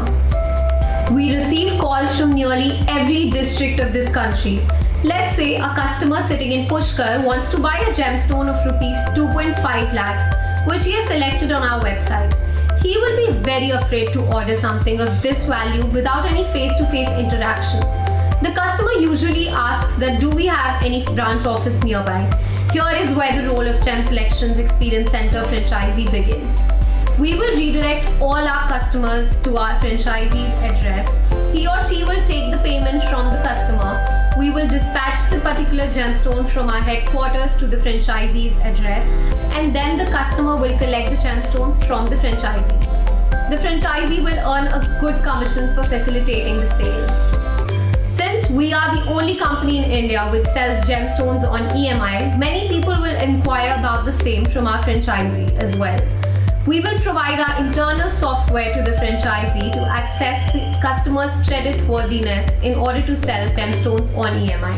We receive calls from nearly every district of this country. Let's say a customer sitting in Pushkar wants to buy a gemstone of rupees 2.5 lakhs, which he has selected on our website. He will be very afraid to order something of this value without any face-to-face interaction. The customer usually asks that do we have any branch office nearby? Here is where the role of Gem Selections Experience Center franchisee begins. We will redirect all our customers to our franchisee's address. He or she will take the payment from the customer. We will dispatch the particular gemstone from our headquarters to the franchisee's address, and then the customer will collect the gemstones from the franchisee. The franchisee will earn a good commission for facilitating the sale. Since we are the only company in India which sells gemstones on EMI, many people will inquire about the same from our franchisee as well. We will provide our internal software to the franchisee to access the customer's creditworthiness in order to sell gemstones on EMI.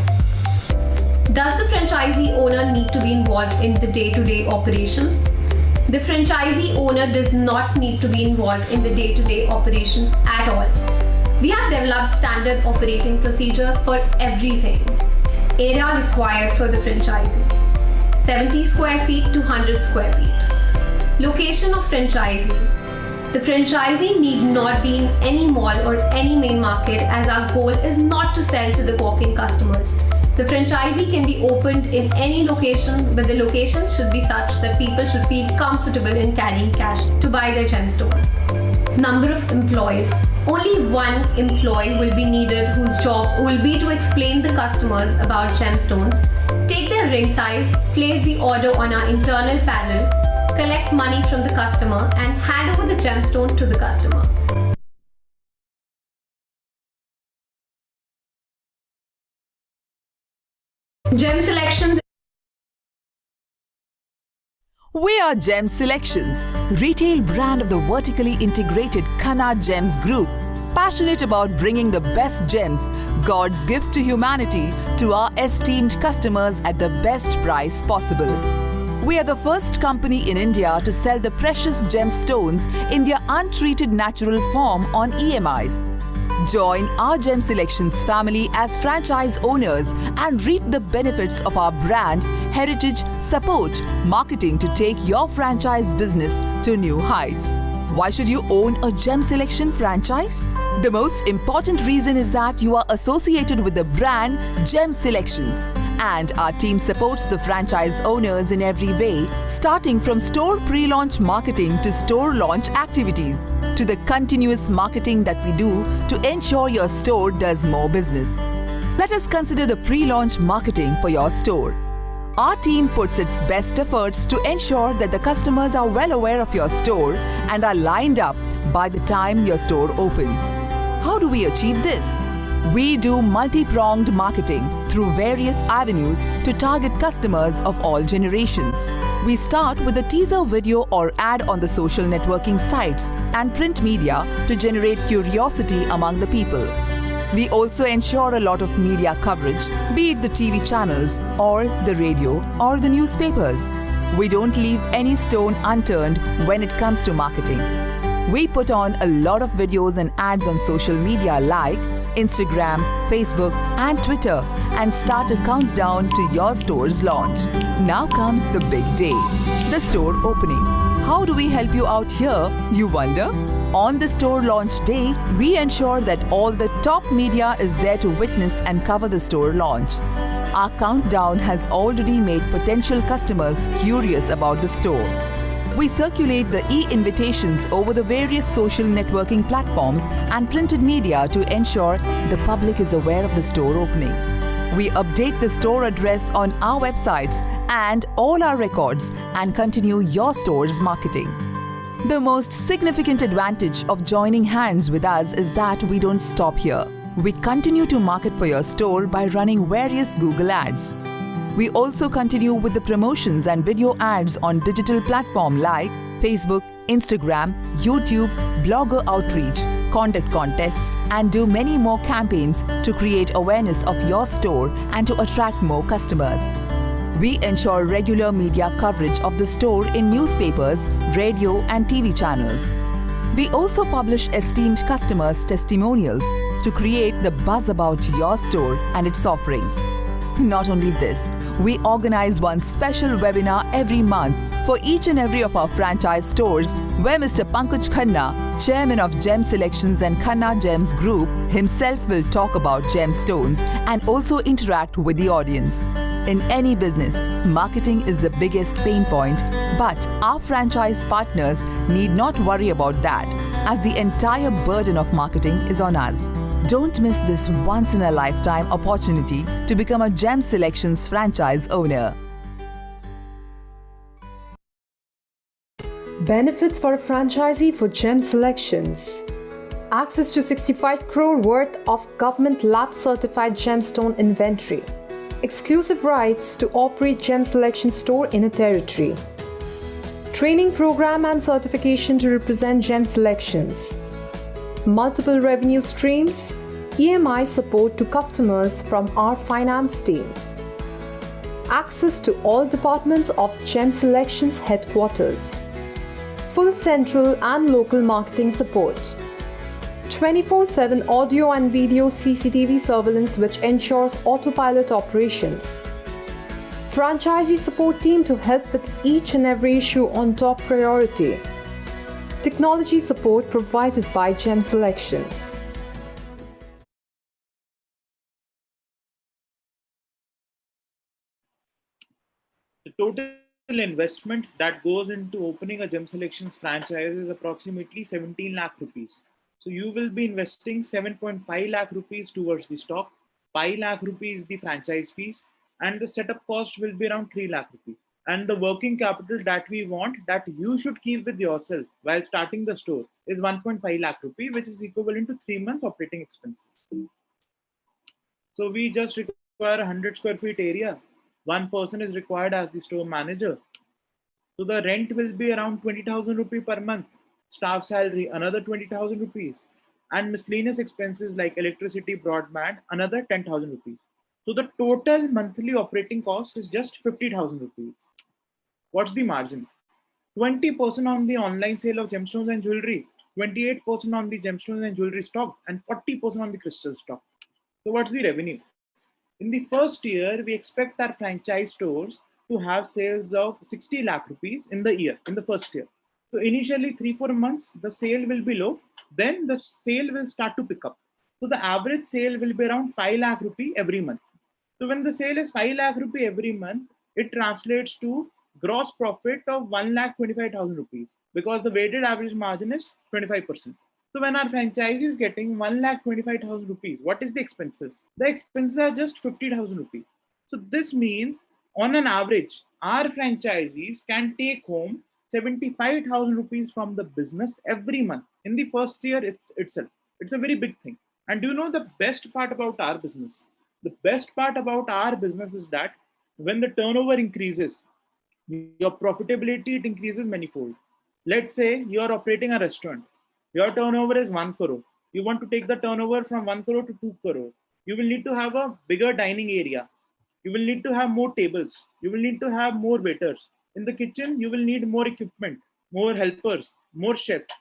Does the franchisee owner need to be involved in the day-to-day operations? The franchisee owner does not need to be involved in the day-to-day operations at all. We have developed standard operating procedures for everything. Area required for the franchisee: 70 square feet to 100 square feet. Location of franchisee. The franchisee need not be in any mall or any main market, as our goal is not to sell to the walk-in customers. The franchisee can be opened in any location, but the location should be such that people should feel comfortable in carrying cash to buy their gemstone. Number of employees. Only one employee will be needed whose job will be to explain the customers about gemstones, take their ring size, place the order on our internal panel, collect money from the customer, and hand over the gemstone to the customer. Gem Selections. We are Gem Selections, retail brand of the vertically integrated Khanna Gems Group, passionate about bringing the best gems, God's gift to humanity, to our esteemed customers at the best price possible. We are the first company in India to sell the precious gemstones in their untreated natural form on EMIs. Join our Gem Selections family as franchise owners and reap the benefits of our brand, heritage, support, marketing to take your franchise business to new heights. Why should you own a Gem Selection franchise? The most important reason is that you are associated with the brand Gem Selections, and our team supports the franchise owners in every way, starting from store pre-launch marketing to store launch activities, to the continuous marketing that we do to ensure your store does more business. Let us consider the pre-launch marketing for your store. Our team puts its best efforts to ensure that the customers are well aware of your store and are lined up by the time your store opens. How do we achieve this? We do multi-pronged marketing through various avenues to target customers of all generations. We start with a teaser video or ad on the social networking sites and print media to generate curiosity among the people. We also ensure a lot of media coverage, be it the TV channels or the radio or the newspapers. We don't leave any stone unturned when it comes to marketing. We put on a lot of videos and ads on social media like Instagram, Facebook and Twitter and start a countdown to your store's launch. Now comes the big day, the store opening. How do we help you out here, you wonder? On the store launch day, we ensure that all the top media is there to witness and cover the store launch. Our countdown has already made potential customers curious about the store. We circulate the e-invitations over the various social networking platforms and printed media to ensure the public is aware of the store opening. We update the store address on our websites and all our records and continue your store's marketing. The most significant advantage of joining hands with us is that we don't stop here. We continue to market for your store by running various Google ads. We also continue with the promotions and video ads on digital platforms like Facebook, Instagram, YouTube, blogger outreach, conduct contests, and do many more campaigns to create awareness of your store and to attract more customers. We ensure regular media coverage of the store in newspapers, radio, and TV channels. We also publish esteemed customers' testimonials to create the buzz about your store and its offerings. Not only this, we organize one special webinar every month for each and every of our franchise stores where Mr. Pankaj Khanna, Chairman of Gem Selections and Khanna Gems Group, himself will talk about gemstones and also interact with the audience. In any business, marketing is the biggest pain point, but our franchise partners need not worry about that, as the entire burden of marketing is on us. Don't miss this once-in-a-lifetime opportunity to become a Gem Selections franchise owner. Benefits for a franchisee for Gem Selections. Access to 65 crore worth of government lab certified gemstone inventory. Exclusive rights to operate Gem Selection store in a territory. Training program and certification to represent Gem Selections. Multiple revenue streams. EMI support to customers from our finance team. Access to all departments of Gem Selections headquarters. Full central and local marketing support. 24/7 audio and video CCTV surveillance which ensures autopilot operations. Franchisee support team to help with each and every issue on top priority. Technology support provided by Gem Selections. The total investment that goes into opening a Gem Selections franchise is approximately 17 lakh rupees. So you will be investing 7.5 lakh rupees towards the stock, 5 lakh rupees the franchise fees, and the setup cost will be around 3 lakh rupees. And the working capital that we want that you should keep with yourself while starting the store is 1.5 lakh rupees, which is equivalent to 3 months operating expenses. So we just require 100 square feet area. One person is required as the store manager. So the rent will be around 20,000 rupees per month. Staff salary, another 20,000 rupees. And miscellaneous expenses like electricity, broadband, another 10,000 rupees. So the total monthly operating cost is just 50,000 rupees. What's the margin? 20% on the online sale of gemstones and jewelry, 28% on the gemstones and jewelry stock, and 40% on the crystal stock. So what's the revenue? In the first year, we expect our franchise stores to have sales of 60 lakh rupees in the year, in the first year. So initially 3-4 months, the sale will be low. Then the sale will start to pick up. So the average sale will be around 5 lakh rupee every month. So when the sale is 5 lakh rupee every month, it translates to gross profit of 1,25,000 rupees because the weighted average margin is 25%. So when our franchisee is getting 1,25,000 rupees, what is the expenses? The expenses are just 50,000 rupees. So this means on an average, our franchisees can take home 75,000 rupees from the business every month in the first year itself. It's a very big thing. And do you know the best part about our business? The best part about our business is that when the turnover increases, your profitability it increases manifold. Let's say you are operating a restaurant. Your turnover is 1 crore. You want to take the turnover from 1 crore to 2 crore. You will need to have a bigger dining area. You will need to have more tables. You will need to have more waiters. In the kitchen, you will need more equipment, more helpers, more chefs.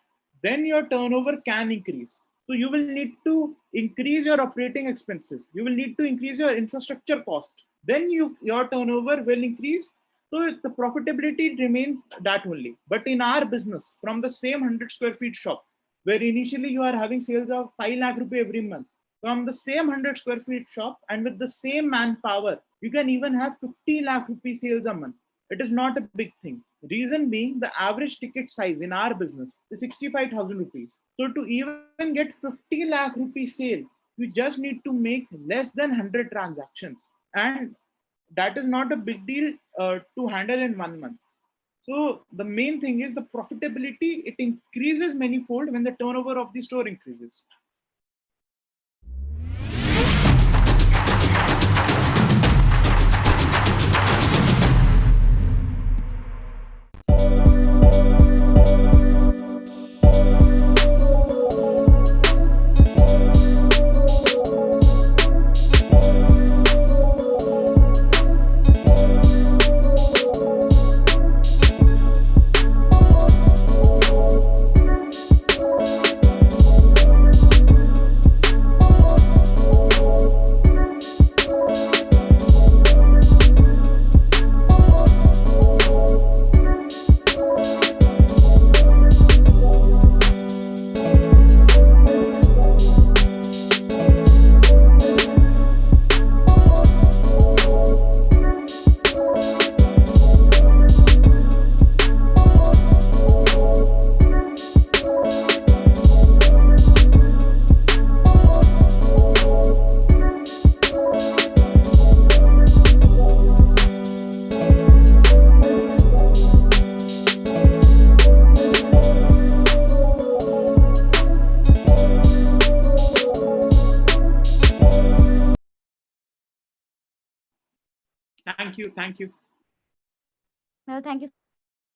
Then your turnover can increase. So you will need to increase your operating expenses. You will need to increase your infrastructure cost. Then your turnover will increase. So the profitability remains that only. But in our business, from the same 100 square feet shop, where initially you are having sales of 5 lakh rupee every month, from the same 100 square feet shop and with the same manpower, you can even have 50 lakh rupee sales a month. It is not a big thing. Reason being, the average ticket size in our business is 65,000 rupees. So to even get 50 lakh rupee sale, you just need to make less than 100 transactions. And that is not a big deal to handle in 1 month. So the main thing is the profitability, it increases manifold when the turnover of the store increases. Thank you. Well, thank you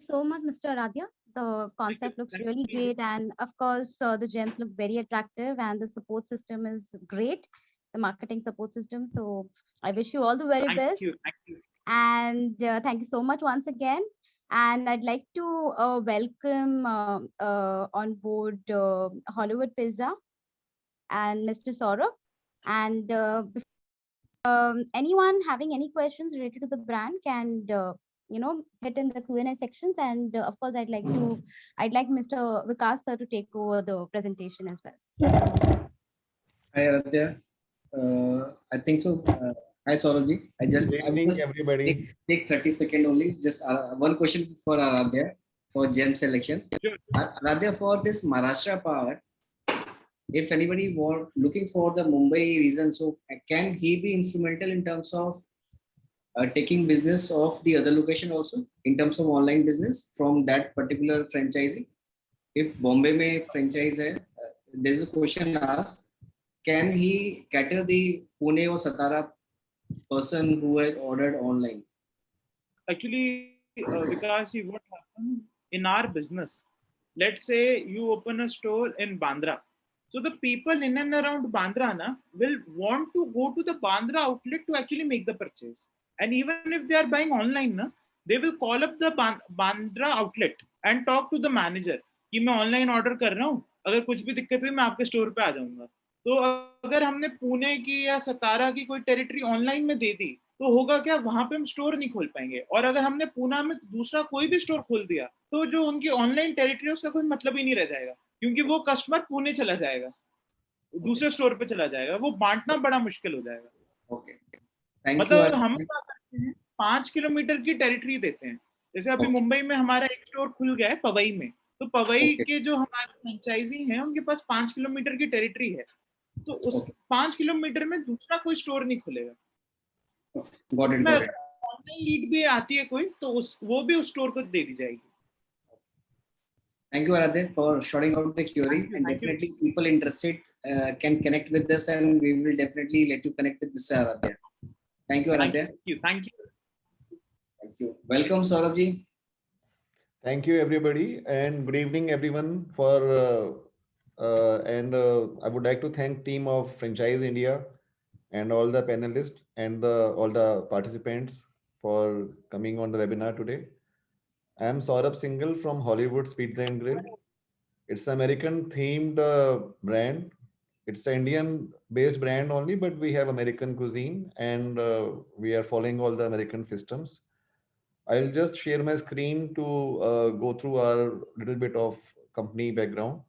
so much, Mr. Aradhya. The concept looks Thank really you. great, and of course, the gems look very attractive, and the support system is great, the marketing support system. So I wish you all the very best. Thank you. And thank you so much once again. And I'd like to welcome on board Hollywood Pizza and Mr. Saurabh. And anyone having any questions related to the brand can hit in the Q&A sections. And of course, I'd like Mr. Vikas sir to take over the presentation as well. Hi, Aradhya. I think so. Hi, Saurabh. I just everybody. take 30 seconds only. Just one question for Aradhya for gem selection. Sure. Aradhya, for this Maharashtra part, if anybody looking for the Mumbai region, so can he be instrumental in terms of taking business of the other location also in terms of online business from that particular franchisee? If Bombay mein franchise hai, there is a question asked, can he cater the Pune or Satara person who has ordered online? Actually, Vikas ji, what happens in our business? Let's say you open a store in Bandra. So the people in and around Bandra will want to go to the Bandra outlet to actually make the purchase. And even if they are buying online, they will call up the Bandra outlet and talk to the manager कि मैं online order कर रहा हूँ, अगर कुछ भी दिक्कत हुई मैं आपके store पे आ जाऊँगा. तो अगर हमने पुणे की या सतारा की कोई टेरिटरी ऑनलाइन में दे दी तो होगा क्या, वहां पे हम स्टोर नहीं खोल पाएंगे. और अगर हमने पुणे में दूसरा कोई भी स्टोर खोल दिया तो जो उनकी ऑनलाइन टेरिटरी उसका कोई मतलब ही नहीं रह जाएगा, क्योंकि वो कस्टमर पुणे चला जाएगा, दूसरे स्टोर पे चला जाएगा, वो बांटना बड़ा मुश्किल हो जाएगा. ओके, थैंक मतलब हम क्या करते हैं, 5 किलोमीटर की टेरिटरी देते हैं. जैसे अभी मुंबई में हमारा एक स्टोर खुल गया है पवई में, तो पवई के जो हमारे फ्रेंचाइजी हैं उनके पास 5 किलोमीटर की टेरिटरी है, तो उस 5 किलोमीटर में दूसरा कोई स्टोर नहीं खुलेगा. ऑनलाइन लीड भी आती है कोई तो वो भी उस स्टोर को दे दी जाएगी. Thank you, Aradhya, for shouting out the query. And definitely people interested can connect with us, and we will definitely let you connect with Mr. Aradhya. Thank you, Aradhya. Thank you. Thank you. Thank you. Welcome, Saurabh-ji. Thank you, everybody, and good evening, everyone. I would like to thank team of Franchise India and all the panelists and all the participants for coming on the webinar today. I am Saurabh Singhal from Hollywood Pizza and Grill. It's an American themed brand. It's an Indian based brand only, but we have American cuisine and we are following all the American systems. I'll just share my screen to go through our little bit of company background.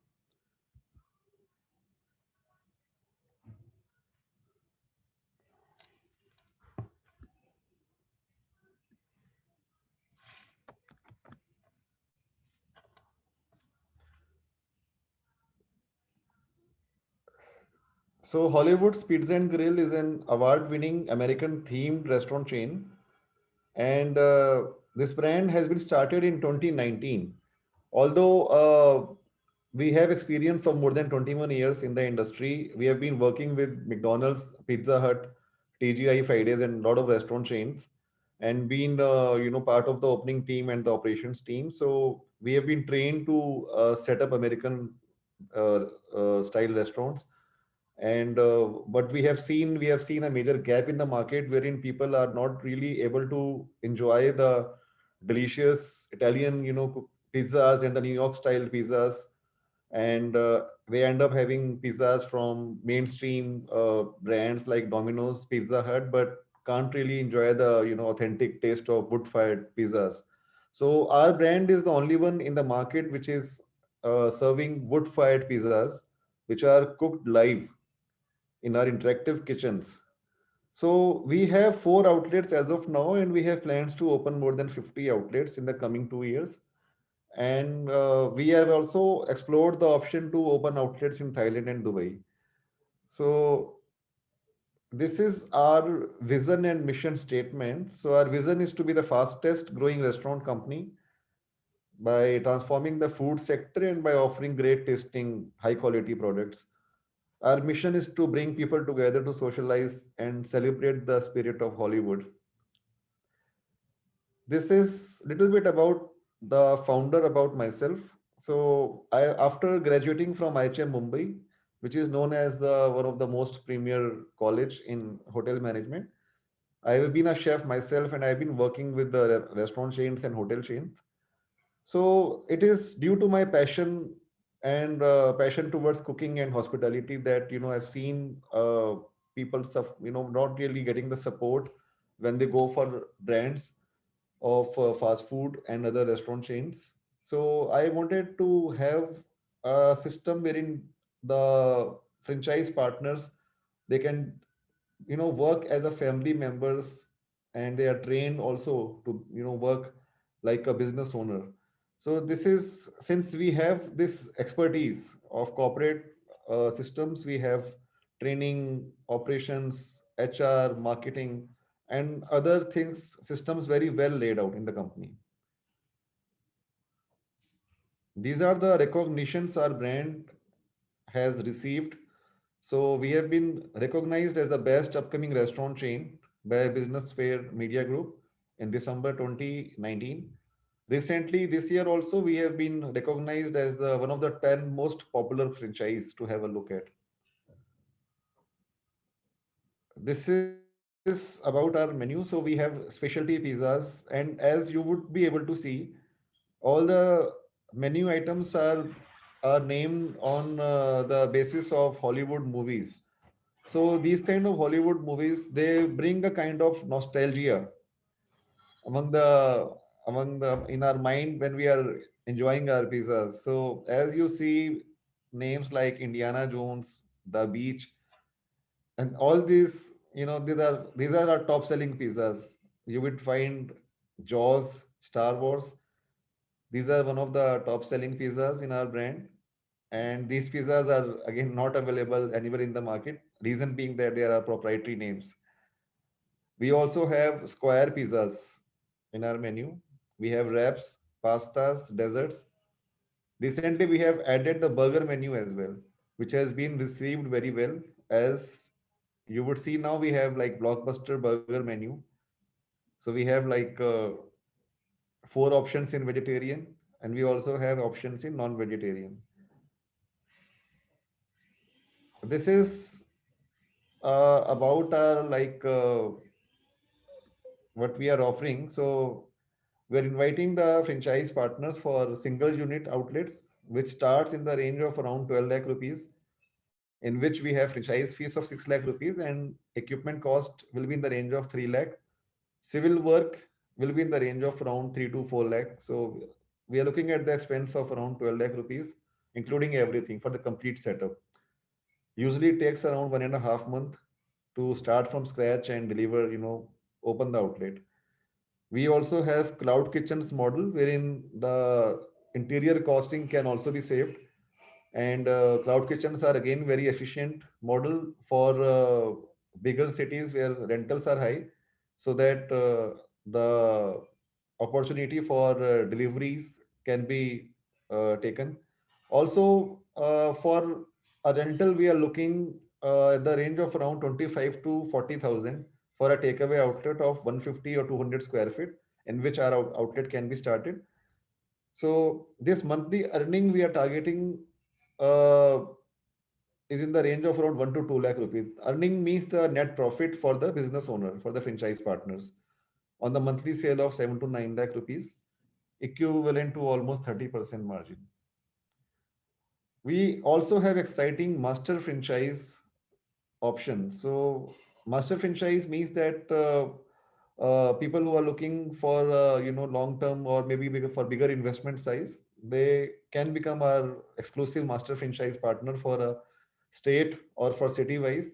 So Hollywood's Pizza and Grill is an award-winning American themed restaurant chain. And this brand has been started in 2019. Although we have experience of more than 21 years in the industry, we have been working with McDonald's, Pizza Hut, TGI Fridays, and a lot of restaurant chains, and been part of the opening team and the operations team. So we have been trained to set up American style restaurants. And what we have seen a major gap in the market wherein people are not really able to enjoy the delicious Italian, pizzas and the New York style pizzas. And they end up having pizzas from mainstream brands like Domino's, Pizza Hut, but can't really enjoy the, authentic taste of wood-fired pizzas. So our brand is the only one in the market which is serving wood-fired pizzas, which are cooked live in our interactive kitchens. So we have 4 outlets as of now, and we have plans to open more than 50 outlets in the coming 2 years. And we have also explored the option to open outlets in Thailand and Dubai. So this is our vision and mission statement. So our vision is to be the fastest growing restaurant company by transforming the food sector and by offering great tasting, high quality products. Our mission is to bring people together to socialize and celebrate the spirit of Hollywood. This is a little bit about the founder, about myself. So after graduating from IHM Mumbai, which is known as one of the most premier college in hotel management, I have been a chef myself, and I've been working with the restaurant chains and hotel chains. So it is due to my passion and passion towards cooking and hospitality that I've seen people not really getting the support when they go for brands of fast food and other restaurant chains. So I wanted to have a system wherein the franchise partners, they can work as a family members, and they are trained also to work like a business owner. So this is, since we have this expertise of corporate systems, we have training, operations, HR, marketing, and other things, systems very well laid out in the company. These are the recognitions our brand has received. So we have been recognized as the best upcoming restaurant chain by Business Fair Media Group in December 2019. Recently, this year also, we have been recognized as one of the 10 most popular franchise to have a look at. This is about our menu. So we have specialty pizzas, and as you would be able to see, all the menu items are named on the basis of Hollywood movies. So these kind of Hollywood movies, they bring a kind of nostalgia among the in our mind when we are enjoying our pizzas. So as you see names like Indiana Jones, The Beach, and all these, these are our top selling pizzas. You would find Jaws, Star Wars. These are one of the top selling pizzas in our brand. And these pizzas are again not available anywhere in the market. Reason being that they are proprietary names. We also have square pizzas in our menu. We have wraps, pastas, desserts. Recently, we have added the burger menu as well, which has been received very well. As you would see now, we have like blockbuster burger menu. So we have like 4 options in vegetarian, and we also have options in non-vegetarian. This is about our like what we are offering. So we're inviting the franchise partners for single unit outlets, which starts in the range of around 12 lakh rupees, in which we have franchise fees of 6 lakh rupees, and equipment cost will be in the range of 3 lakh. Civil work will be in the range of around 3 to 4 lakh. So we are looking at the expense of around 12 lakh rupees, including everything for the complete setup. Usually it takes around 1.5 months to start from scratch and deliver, open the outlet. We also have cloud kitchens model, wherein the interior costing can also be saved. And cloud kitchens are again very efficient model for bigger cities where rentals are high, so that the opportunity for deliveries can be taken. Also, for a rental, we are looking at the range of around 25 to 40,000 for a takeaway outlet of 150 or 200 square feet, in which our outlet can be started. So this monthly earning we are targeting is in the range of around 1 to 2 lakh rupees. Earning means the net profit for the business owner, for the franchise partners, on the monthly sale of 7 to 9 lakh rupees, equivalent to almost 30% margin. We also have exciting master franchise options. So master franchise means that people who are looking for long term or maybe for bigger investment size, they can become our exclusive master franchise partner for a state or for city wise,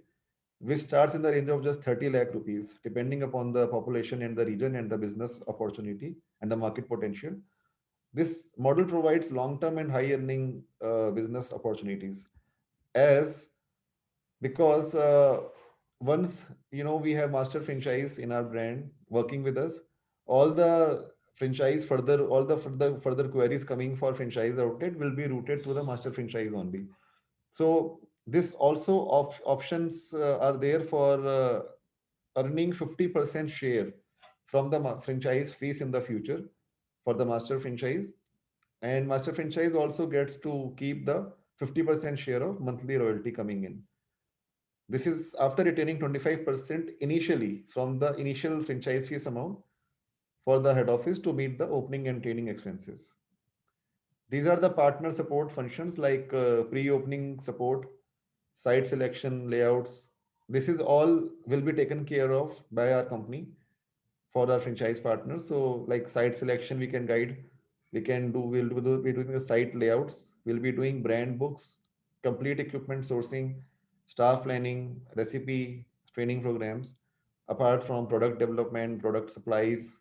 which starts in the range of just 30 lakh rupees, depending upon the population and the region and the business opportunity and the market potential. This model provides long-term and high-earning business opportunities, as because once we have master franchise in our brand working with us, all the further queries coming for franchise outlet will be routed to the master franchise only. So this also options are there for earning 50% share from the franchise fees in the future for the master franchise, and master franchise also gets to keep the 50% share of monthly royalty coming in. This is after retaining 25% initially from the initial franchise fees amount for the head office to meet the opening and training expenses. These are the partner support functions like pre-opening support, site selection, layouts. This is all will be taken care of by our company for our franchise partners. So like site selection, we can guide, we'll be doing the site layouts, we'll be doing brand books, complete equipment sourcing, staff planning, recipe, training programs, apart from product development, product supplies,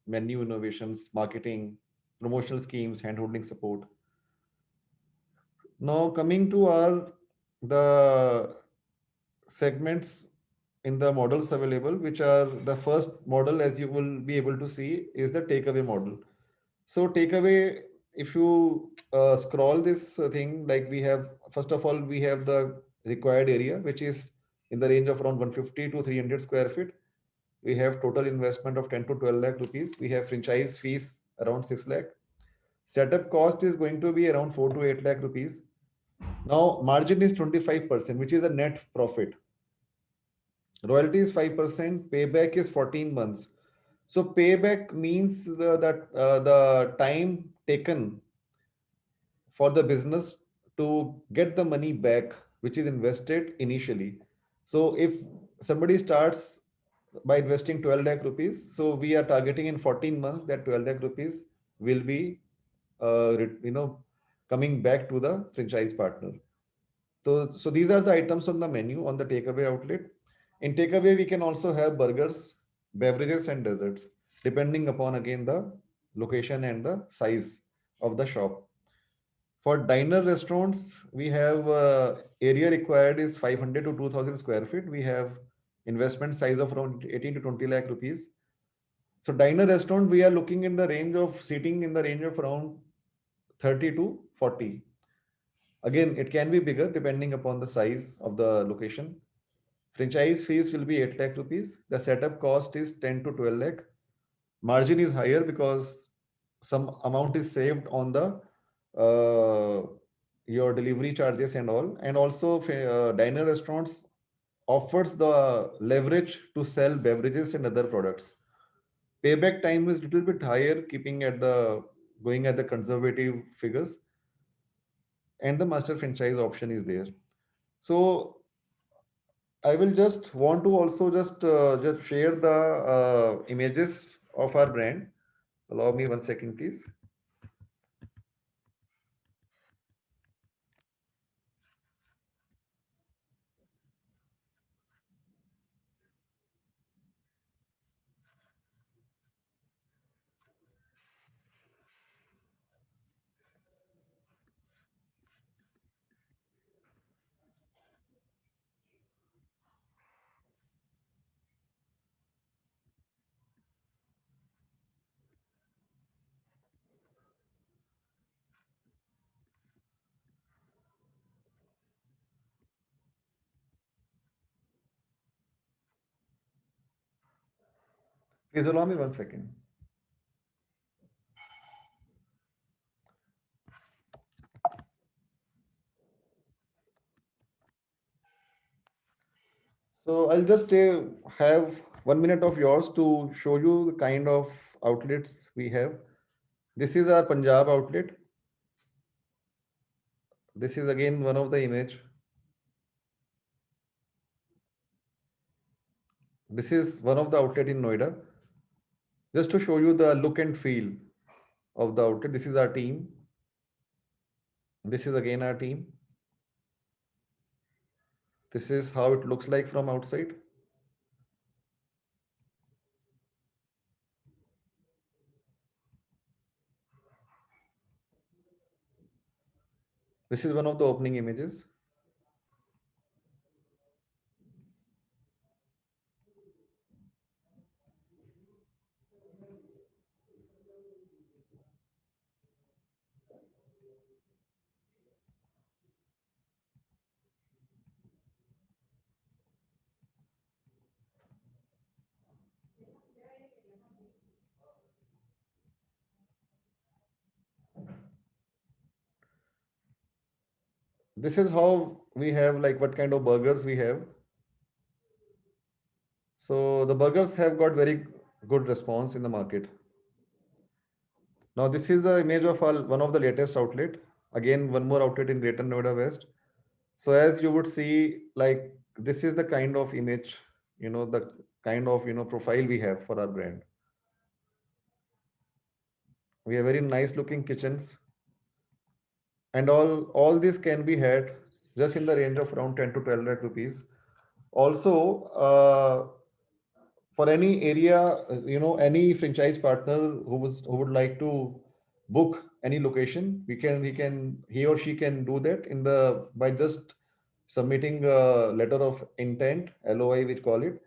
menu innovations, marketing, promotional schemes, handholding support. Now coming to the segments in the models available, which are the first model, as you will be able to see, is the takeaway model. So takeaway, if you scroll this thing, like we have, first of all, we have the required area, which is in the range of around 150 to 300 square feet. We have total investment of 10 to 12 lakh rupees. We have franchise fees around 6 lakh. Setup cost is going to be around 4 to 8 lakh rupees. Now margin is 25%, which is a net profit. Royalty is 5%, payback is 14 months. So payback means the time taken for the business to get the money back, which is invested initially. So if somebody starts by investing 12 lakh rupees, so we are targeting in 14 months that 12 lakh rupees will be coming back to the franchise partner. So these are the items on the menu on the takeaway outlet. In takeaway, we can also have burgers, beverages, and desserts, depending upon again the location and the size of the shop. For diner restaurants, we have area required is 500 to 2000 square feet. We have investment size of around 18 to 20 lakh rupees. So diner restaurant, we are looking in the range of seating in the range of around 30 to 40. Again, it can be bigger depending upon the size of the location. Franchise fees will be 8 lakh rupees. The setup cost is 10 to 12 lakh. Margin is higher because some amount is saved on the your delivery charges and all. And also diner restaurants offers the leverage to sell beverages and other products. Payback time is little bit higher, keeping at the going at the conservative figures, and the master franchise option is there. So I will just want to also just share the images of our brand. Allow me 1 second, please. Please allow me 1 second. So I'll just have 1 minute of yours to show you the kind of outlets we have. This is our Punjab outlet. This is again one of the image. This is one of the outlet in Noida. Just to show you the look and feel of the outlet. This is our team. This is again our team. This is how it looks like from outside. This is one of the opening images. This is how we have, like, what kind of burgers we have. So the burgers have got very good response in the market. Now this is the image of one of the latest outlet. Again, one more outlet in Greater Noida West. So as you would see, like, this is the kind of image, the kind of, profile we have for our brand. We have very nice looking kitchens. And all this can be had just in the range of around 10 to 12 lakh rupees. Also, for any area, any franchise partner who would like to book any location, he or she can do that by just submitting a letter of intent, LOI, we call it,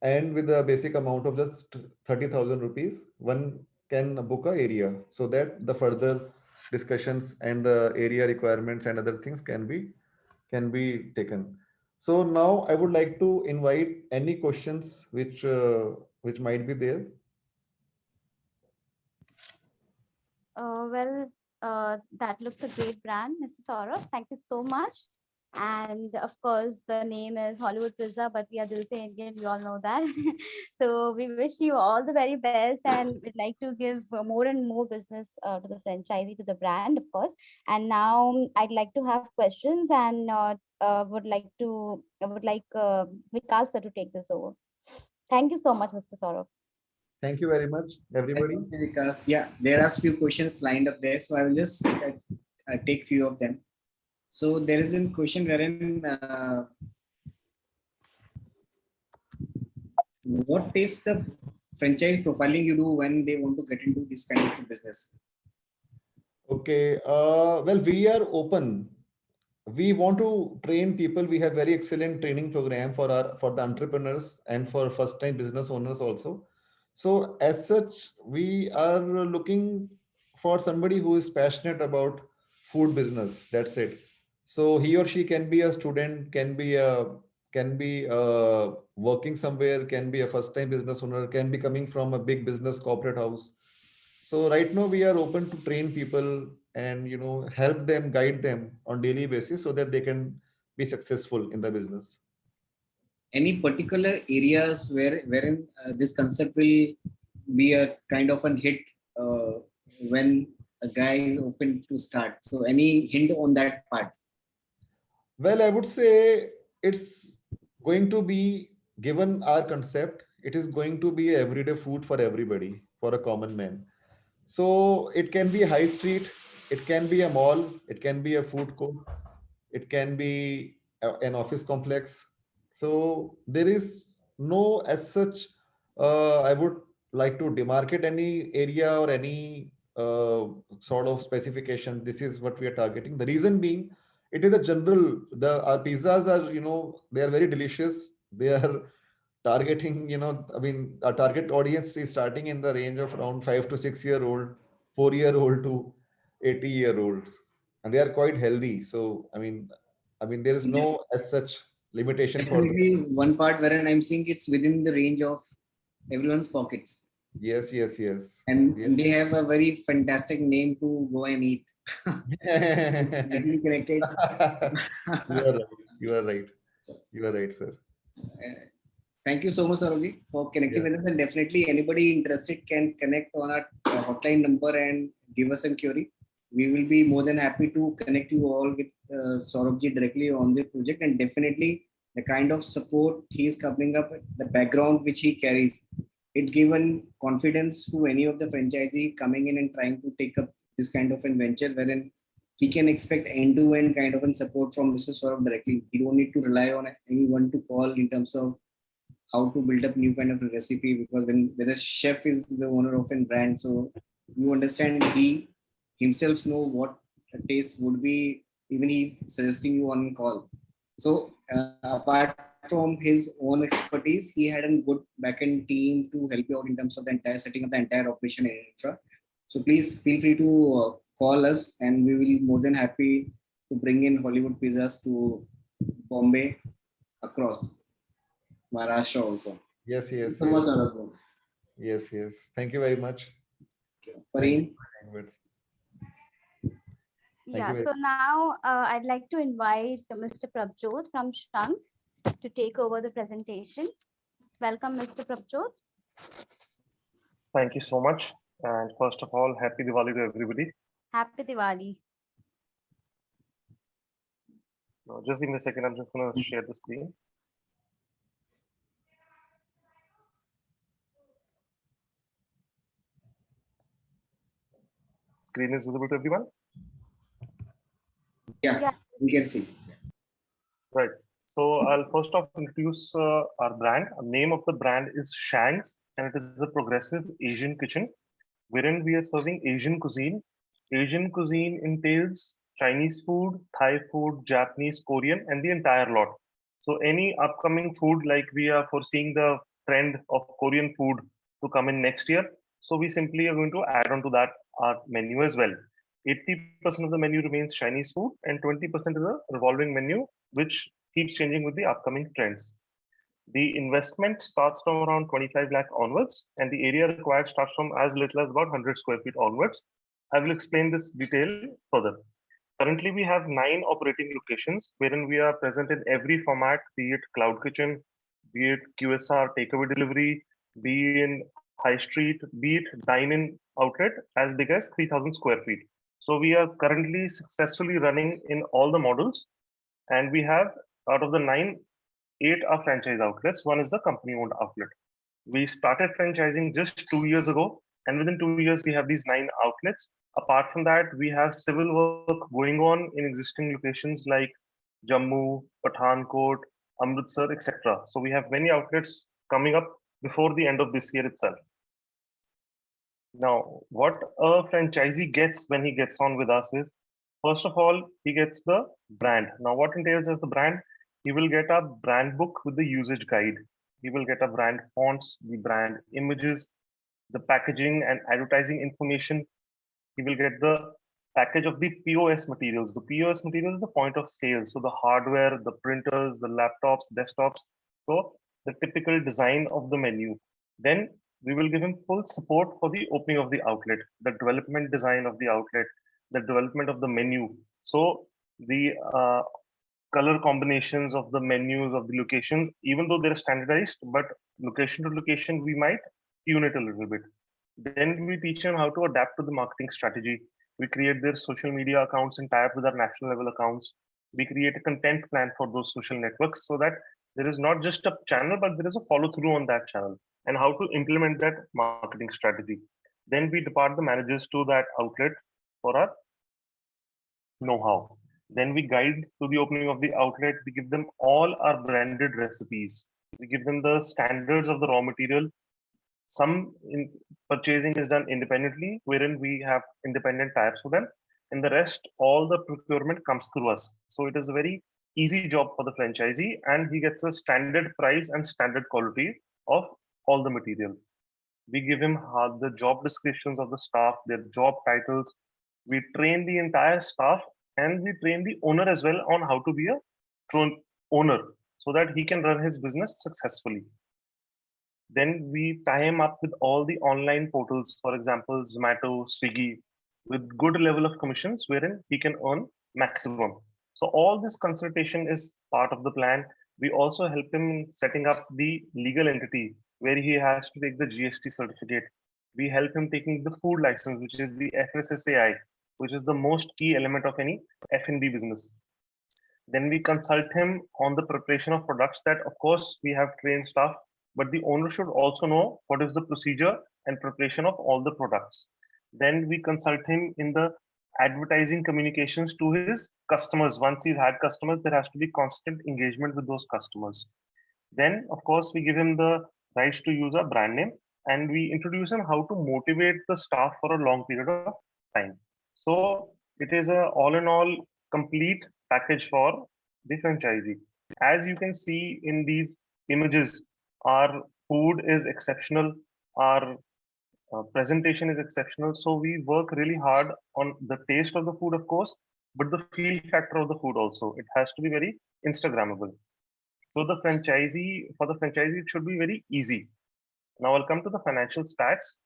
and with a basic amount of just 30,000 rupees, one can book a area, so that the further discussions and the area requirements and other things can be taken. So now I would like to invite any questions which might be there. That looks a great brand, Mr. Saurabh. Thank you so much. And of course, the name is Hollywood Pizza, but we are Dil Se Indian. We all know that. So we wish you all the very best, and we'd like to give more and more business to the franchisee, to the brand, of course. And now I'd like to have questions, and would like Vikas sir to take this over. Thank you so much, Mr. Saurabh. Thank you very much, everybody. Because yeah, there are few questions lined up there, so I will just take few of them. So there is a question wherein what is the franchise profiling you do when they want to get into this kind of business? Okay, well, we are open. We want to train people. We have very excellent training program for the entrepreneurs and for first time business owners also. So as such, we are looking for somebody who is passionate about food business. That's it. So he or she can be a student, can be working somewhere, can be a first-time business owner, can be coming from a big business corporate house. So right now we are open to train people and help them, guide them on daily basis so that they can be successful in the business. Any particular areas wherein this concept will be a kind of a hit when a guy is open to start? So any hint on that part? Well, I would say it's going to be, given our concept, it is going to be everyday food for everybody, for a common man. So it can be high street, it can be a mall, it can be a food court, it can be an office complex. So there is no as such, I would like to demarcate any area or any sort of specification. This is what we are targeting. The reason being, it is a general, our pizzas are, they are very delicious. They are targeting, I mean, our target audience is starting in the range of around 5 to 6 year old, 4-year-old to 80-year-olds, and they are quite healthy. So, I mean, there is no as such limitation for them. Definitely one part wherein I'm seeing it's within the range of everyone's pockets. Yes. And Yeah. they have a very fantastic name to go and eat. Definitely connected. You are right, sir. Thank you so much, Saurabh, for connecting Yeah. with us. And definitely anybody interested can connect on our hotline number and give us a query. We will be more than happy to connect you all with Saurabh directly on the project. And definitely the kind of support he is covering up, the background which he carries, it given confidence to any of the franchisee coming in and trying to take up this kind of an venture wherein he can expect end-to-end kind of an support from Mr. Saurabh directly. He don't need to rely on anyone to call in terms of how to build up new kind of a recipe, because when the chef is the owner of a brand, so you understand he himself know what a taste would be, even he suggesting you on call. So apart from his own expertise, he had a good backend team to help you out in terms of the entire setting up the entire operation and infra. So please feel free to call us, and we will be more than happy to bring in Hollywood pizzas to Bombay, across Maharashtra also. Yes. So much, Saurabh. Yes. Thank you very much. Pareen. Yeah, you very so now I'd like to invite Mr. Prabjot from Shams to take over the presentation. Welcome, Mr. Prabjot. Thank you so much. And first of all, happy Diwali to everybody. Happy Diwali. Now, just give me a second. I'm just going to share the screen. Screen is visible to everyone? Yeah, we can see. Right. So I'll first off introduce our brand. The name of the brand is Shanks, and it is a progressive Asian kitchen wherein we are serving Asian cuisine. Asian cuisine entails Chinese food, Thai food, Japanese, Korean, and the entire lot. So any upcoming food, like we are foreseeing the trend of Korean food to come in next year. So we simply are going to add on to that our menu as well. 80% of the menu remains Chinese food and 20% is a revolving menu, which keeps changing with the upcoming trends. The investment starts from around 25 lakh onwards, and the area required starts from as little as about 100 square feet onwards. I will explain this detail further. Currently, we have 9 operating locations wherein we are present in every format, be it cloud kitchen, be it QSR takeaway delivery, be in high street, be it dine-in outlet as big as 3,000 square feet. So we are currently successfully running in all the models, and we have, out of the 9, 8 are franchise outlets. 1 is the company-owned outlet. We started franchising just 2 years ago, and within 2 years, we have these 9 outlets. Apart from that, we have civil work going on in existing locations like Jammu, Pathankot, Amritsar, etc. So we have many outlets coming up before the end of this year itself. Now, what a franchisee gets when he gets on with us is, first of all, he gets the brand. Now, what entails as the brand? He will get a brand book with the usage guide. He will get a brand fonts, the brand images, the packaging and advertising information. He will get the package of the POS materials. The POS material is the point of sale. So the hardware, the printers, the laptops, desktops. So the typical design of the menu. Then we will give him full support for the opening of the outlet, the development design of the outlet, the development of the menu. So the color combinations of the menus of the locations, even though they're standardized, but location to location, we might tune it a little bit. Then we teach them how to adapt to the marketing strategy. We create their social media accounts and tie up with our national level accounts. We create a content plan for those social networks so that there is not just a channel, but there is a follow through on that channel and how to implement that marketing strategy. Then we depart the managers to that outlet for our know-how. Then we guide to the opening of the outlet. We give them all our branded recipes. We give them the standards of the raw material. Some purchasing is done independently, wherein we have independent types for them. And the rest, all the procurement comes through us. So it is a very easy job for the franchisee, and he gets a standard price and standard quality of all the material. We give him the job descriptions of the staff, their job titles. We train the entire staff, and we train the owner as well on how to be a true owner so that he can run his business successfully. Then we tie him up with all the online portals, for example, Zomato, Swiggy, with good level of commissions wherein he can earn maximum. So all this consultation is part of the plan. We also help him in setting up the legal entity where he has to take the GST certificate. We help him taking the food license, which is the FSSAI, which is the most key element of any F&B business. Then we consult him on the preparation of products that, of course, we have trained staff, but the owner should also know what is the procedure and preparation of all the products. Then we consult him in the advertising communications to his customers. Once he's had customers, there has to be constant engagement with those customers. Then, of course, we give him the rights to use our brand name, and we introduce him how to motivate the staff for a long period of time. So it is a all in all complete package for the franchisee. As you can see in these images, our food is exceptional, our presentation is exceptional. So we work really hard on the taste of the food, of course, but the feel factor of the food also. It has to be very Instagrammable. So the franchisee, for the franchisee, it should be very easy. Now I'll come to the financial stats.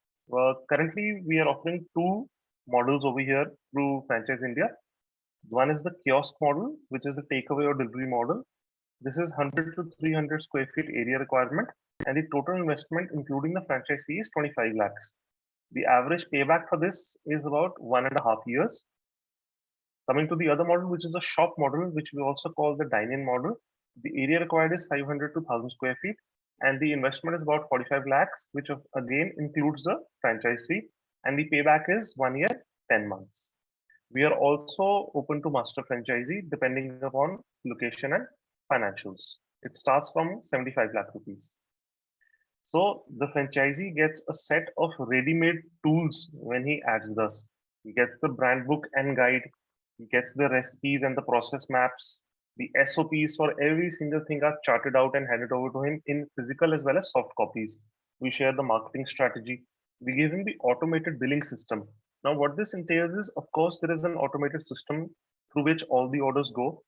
Currently, we are offering two models over here through Franchise India. One is the kiosk model, which is the takeaway or delivery model. This is 100 to 300 square feet area requirement, and the total investment, including the franchise fee, is 25 lakhs. The average payback for this is about 1.5 years. Coming to the other model, which is the shop model, which we also call the dine-in model. The area required is 500 to 1,000 square feet, and the investment is about 45 lakhs, which again includes the franchise fee, and the payback is 1 year, 10 months. We are also open to master franchisee depending upon location and financials. It starts from 75 lakh rupees. So the franchisee gets a set of ready-made tools when he adds with us. He gets the brand book and guide. He gets the recipes and the process maps. The SOPs for every single thing are charted out and handed over to him in physical as well as soft copies. We share the marketing strategy. We give him the automated billing system. Now, what this entails is, of course, there is an automated system through which all the orders go.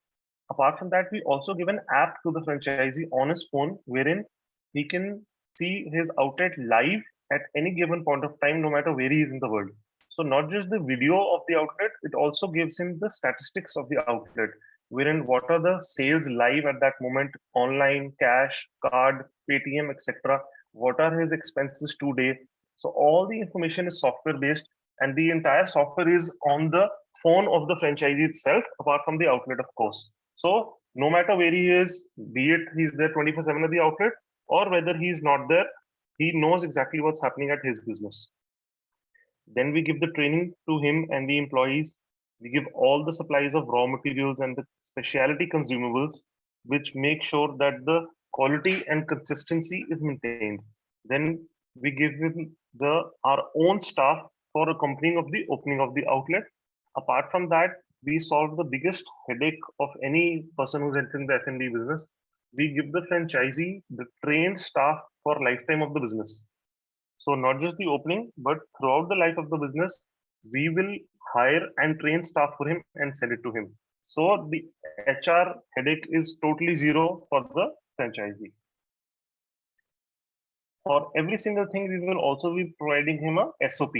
Apart from that, we also give an app to the franchisee on his phone, wherein he can see his outlet live at any given point of time, no matter where he is in the world. So not just the video of the outlet, it also gives him the statistics of the outlet, wherein what are the sales live at that moment, online, cash, card, Paytm, etc. What are his expenses today? So all the information is software based, and the entire software is on the phone of the franchisee itself, apart from the outlet, of course. So no matter where he is, be it he's there 24/7 at the outlet, or whether he's not there, he knows exactly what's happening at his business. Then we give the training to him and the employees. We give all the supplies of raw materials and the specialty consumables, which make sure that the quality and consistency is maintained. Then we give him our own staff for accompanying of the opening of the outlet. Apart from that, we solve the biggest headache of any person who's entering the F&B business. We give the franchisee the trained staff for lifetime of the business. So not just the opening, but throughout the life of the business, we will hire and train staff for him and sell it to him. So the HR headache is totally zero for the franchisee. For every single thing, we will also be providing him a SOP.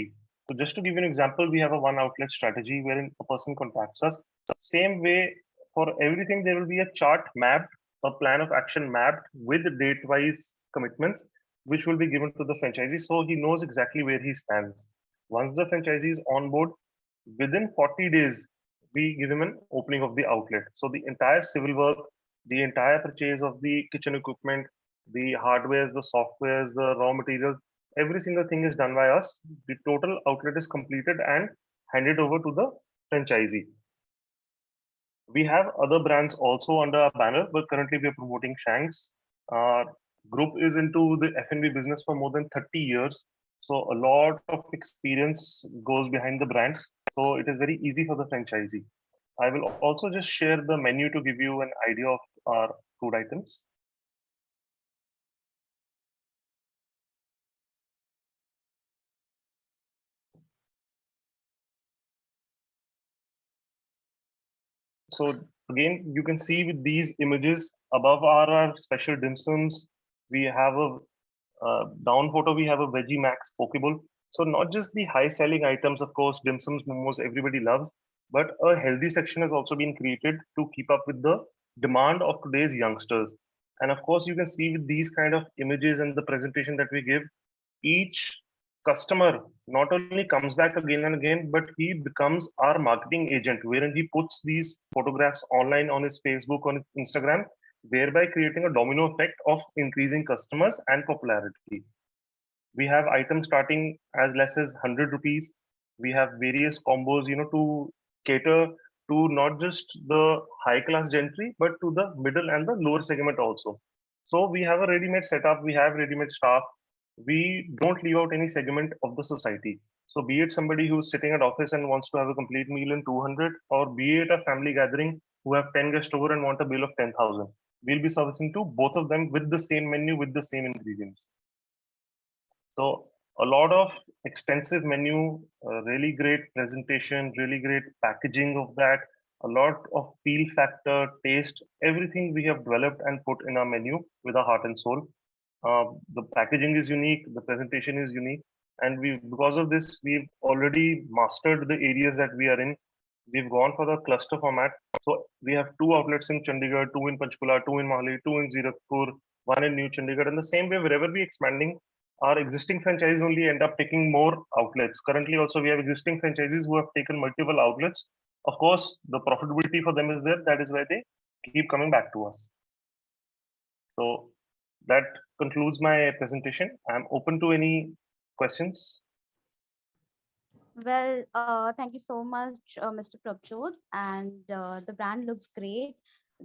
So just to give you an example, we have a one outlet strategy wherein a person contacts us. Same way, for everything, there will be a chart mapped, a plan of action mapped with date-wise commitments, which will be given to the franchisee so he knows exactly where he stands. Once the franchisee is on board, within 40 days, we give him an opening of the outlet. So the entire civil work, the entire purchase of the kitchen equipment, the hardwares, the softwares, the raw materials, every single thing is done by us. The total outlet is completed and handed over to the franchisee. We have other brands also under our banner, but currently we are promoting Shanks. Our group is into the F&B business for more than 30 years. So a lot of experience goes behind the brand. So it is very easy for the franchisee. I will also just share the menu to give you an idea of our food items. So again, you can see with these images above are our special dim sums. We have a down photo, we have a Veggie Max Pokeball. So not just the high selling items, of course, dim sums, momos, everybody loves, but a healthy section has also been created to keep up with the demand of today's youngsters. And of course, you can see with these kind of images and the presentation that we give, each customer not only comes back again and again, but he becomes our marketing agent, wherein he puts these photographs online on his Facebook, on his Instagram, thereby creating a domino effect of increasing customers and popularity. We have items starting as less as 100 rupees. We have various combos, to cater to not just the high class gentry, but to the middle and the lower segment also. So we have a ready-made setup, we have ready-made staff. We don't leave out any segment of the society. So be it somebody who's sitting at office and wants to have a complete meal in 200, or be it a family gathering who have 10 guests over and want a bill of 10,000. We'll be servicing to both of them with the same menu, with the same ingredients. So a lot of extensive menu, really great presentation, really great packaging of that, a lot of feel factor, taste, everything we have developed and put in our menu with our heart and soul. The packaging is unique, the presentation is unique, and because of this, we've already mastered the areas that we are in. We've gone for the cluster format. So we have 2 outlets in Chandigarh, 2 in Panchkula, 2 in Mohali, 2 in Zirakpur, 1 in New Chandigarh. And the same way, wherever we expanding, our existing franchises only end up taking more outlets. Currently, also we have existing franchises who have taken multiple outlets. Of course, the profitability for them is there. That is why they keep coming back to us. So that concludes my presentation. I'm open to any questions. Well, thank you so much, Mr. Prabjot. And the brand looks great.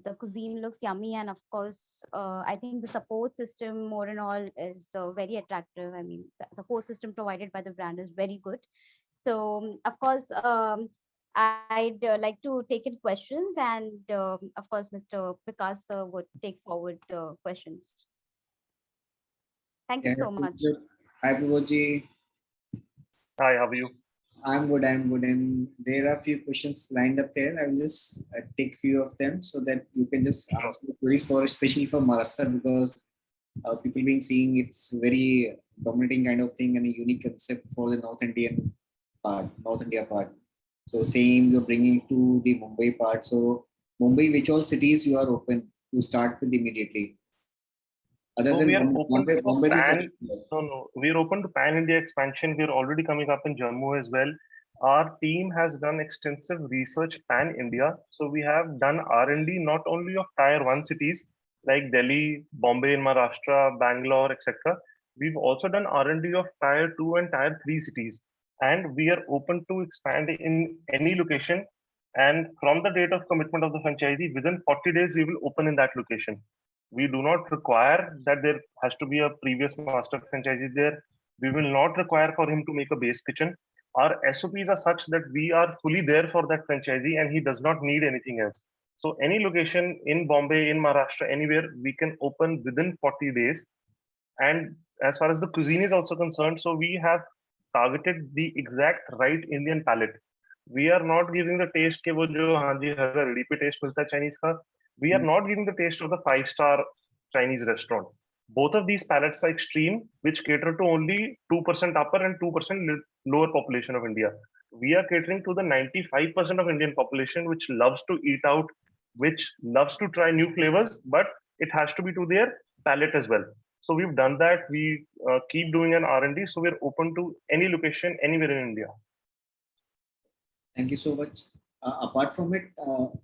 The cuisine looks yummy. And of course, I think the support system, more and all, is very attractive. I mean, the support system provided by the brand is very good. So, of course, I'd like to take in questions. And of course, Mr. Vikas would take forward the questions. Thank you so much. Hi, Prabodji. Hi, how are you? I'm good. And there are a few questions lined up here. I will just take few of them so that you can just ask the queries especially for Maharashtra, because people being seeing it's very dominating kind of thing and a unique concept for the North India part. So same you're bringing to the Mumbai part. So Mumbai, which all cities you are open to start with immediately? Other than we are open to Bombay we are open to pan-India expansion. We are already coming up in Jammu as well. Our team has done extensive research pan-India. So we have done R&D not only of tier 1 cities like Delhi, Bombay in Maharashtra, Bangalore, etc. We've also done R&D of tier 2 and tier 3 cities. And we are open to expand in any location. And from the date of commitment of the franchisee, within 40 days, we will open in that location. We do not require that there has to be a previous master franchisee there. We will not require for him to make a base kitchen. Our SOPs are such that we are fully there for that franchisee and he does not need anything else. So any location in Bombay, in Maharashtra, anywhere, we can open within 40 days. And as far as the cuisine is also concerned, so we have targeted the exact right Indian palate. We are not giving the taste के वो जो हाँ जी हर ready पे taste मिलता है Chinese का. We are not giving the taste of the 5-star Chinese restaurant. Both of these palates are extreme, which cater to only 2% upper and 2% lower population of India. We are catering to the 95% of Indian population, which loves to eat out, which loves to try new flavors, but it has to be to their palate as well. So we've done that. We keep doing an R&D. So we're open to any location, anywhere in India. Thank you so much. Apart from it,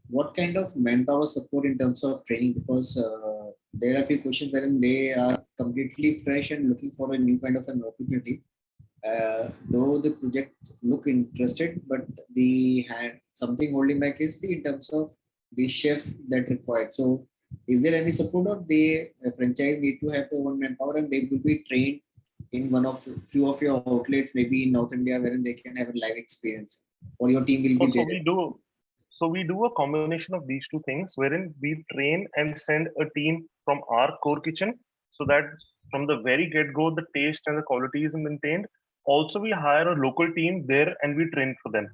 what kind of manpower support in terms of training? Because there are a few questions wherein they are completely fresh and looking for a new kind of an opportunity. Though the project look interested, but the hand something holding back is the in terms of the chef that required. So, is there any support, or the franchise need to have their own manpower and they will be trained in one of few of your outlets, maybe in North India, wherein they can have a live experience, or your team will be there? So we do a combination of these two things, wherein we train and send a team from our core kitchen, so that from the very get-go, the taste and the quality is maintained. Also, we hire a local team there and we train for them.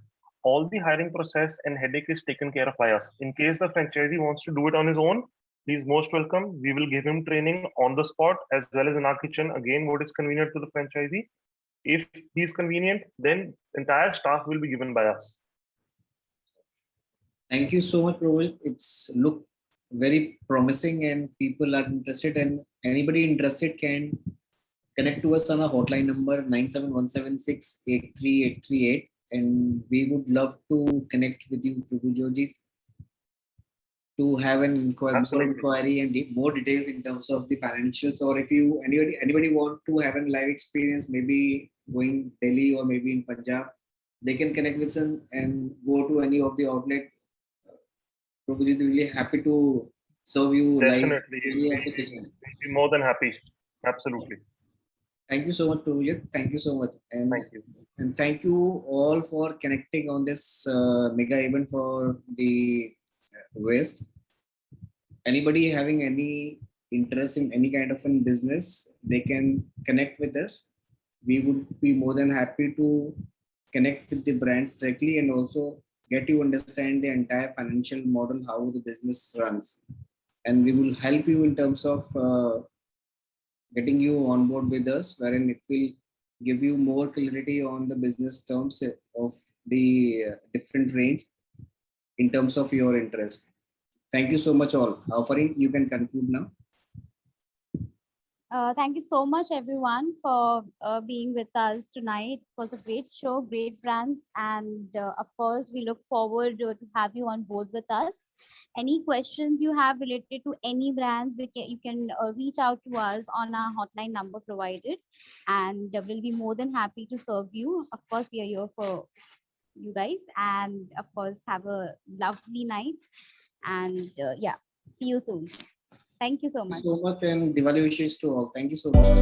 All the hiring process and headache is taken care of by us. In case the franchisee wants to do it on his own, he's most welcome. We will give him training on the spot as well as in our kitchen. Again, what is convenient to the franchisee. If he's convenient, then entire staff will be given by us. Thank you so much, Prabhu. It's look very promising and people are interested, and anybody interested can connect to us on our hotline number 97176 and we would love to connect with you, Prabhu Joji, to have an inquiry and more details in terms of the financials. Or if you anybody want to have a live experience, maybe going Delhi or maybe in Punjab, they can connect with us and go to any of the outlet. Prabhu is really happy to serve you. Definitely, live. We'll be more than happy. Absolutely. Thank you so much, Prabhu. Thank you so much. And thank you. And thank you all for connecting on this mega event for the West. Anybody having any interest in any kind of a business, they can connect with us. We would be more than happy to connect with the brands directly and also get you understand the entire financial model, how the business runs. And we will help you in terms of getting you on board with us, wherein it will give you more clarity on the business terms of the different range in terms of your interest. Thank you so much all. Offering, you can conclude now. Thank you so much, everyone, for being with us tonight. It was a great show, great brands, and of course, we look forward to have you on board with us. Any questions you have related to any brands, you can reach out to us on our hotline number provided, and we'll be more than happy to serve you. Of course, we are here for you guys, and of course, have a lovely night. And yeah, see you soon. Thank you so much. Thank you so much, and Diwali wishes to all. Thank you so much.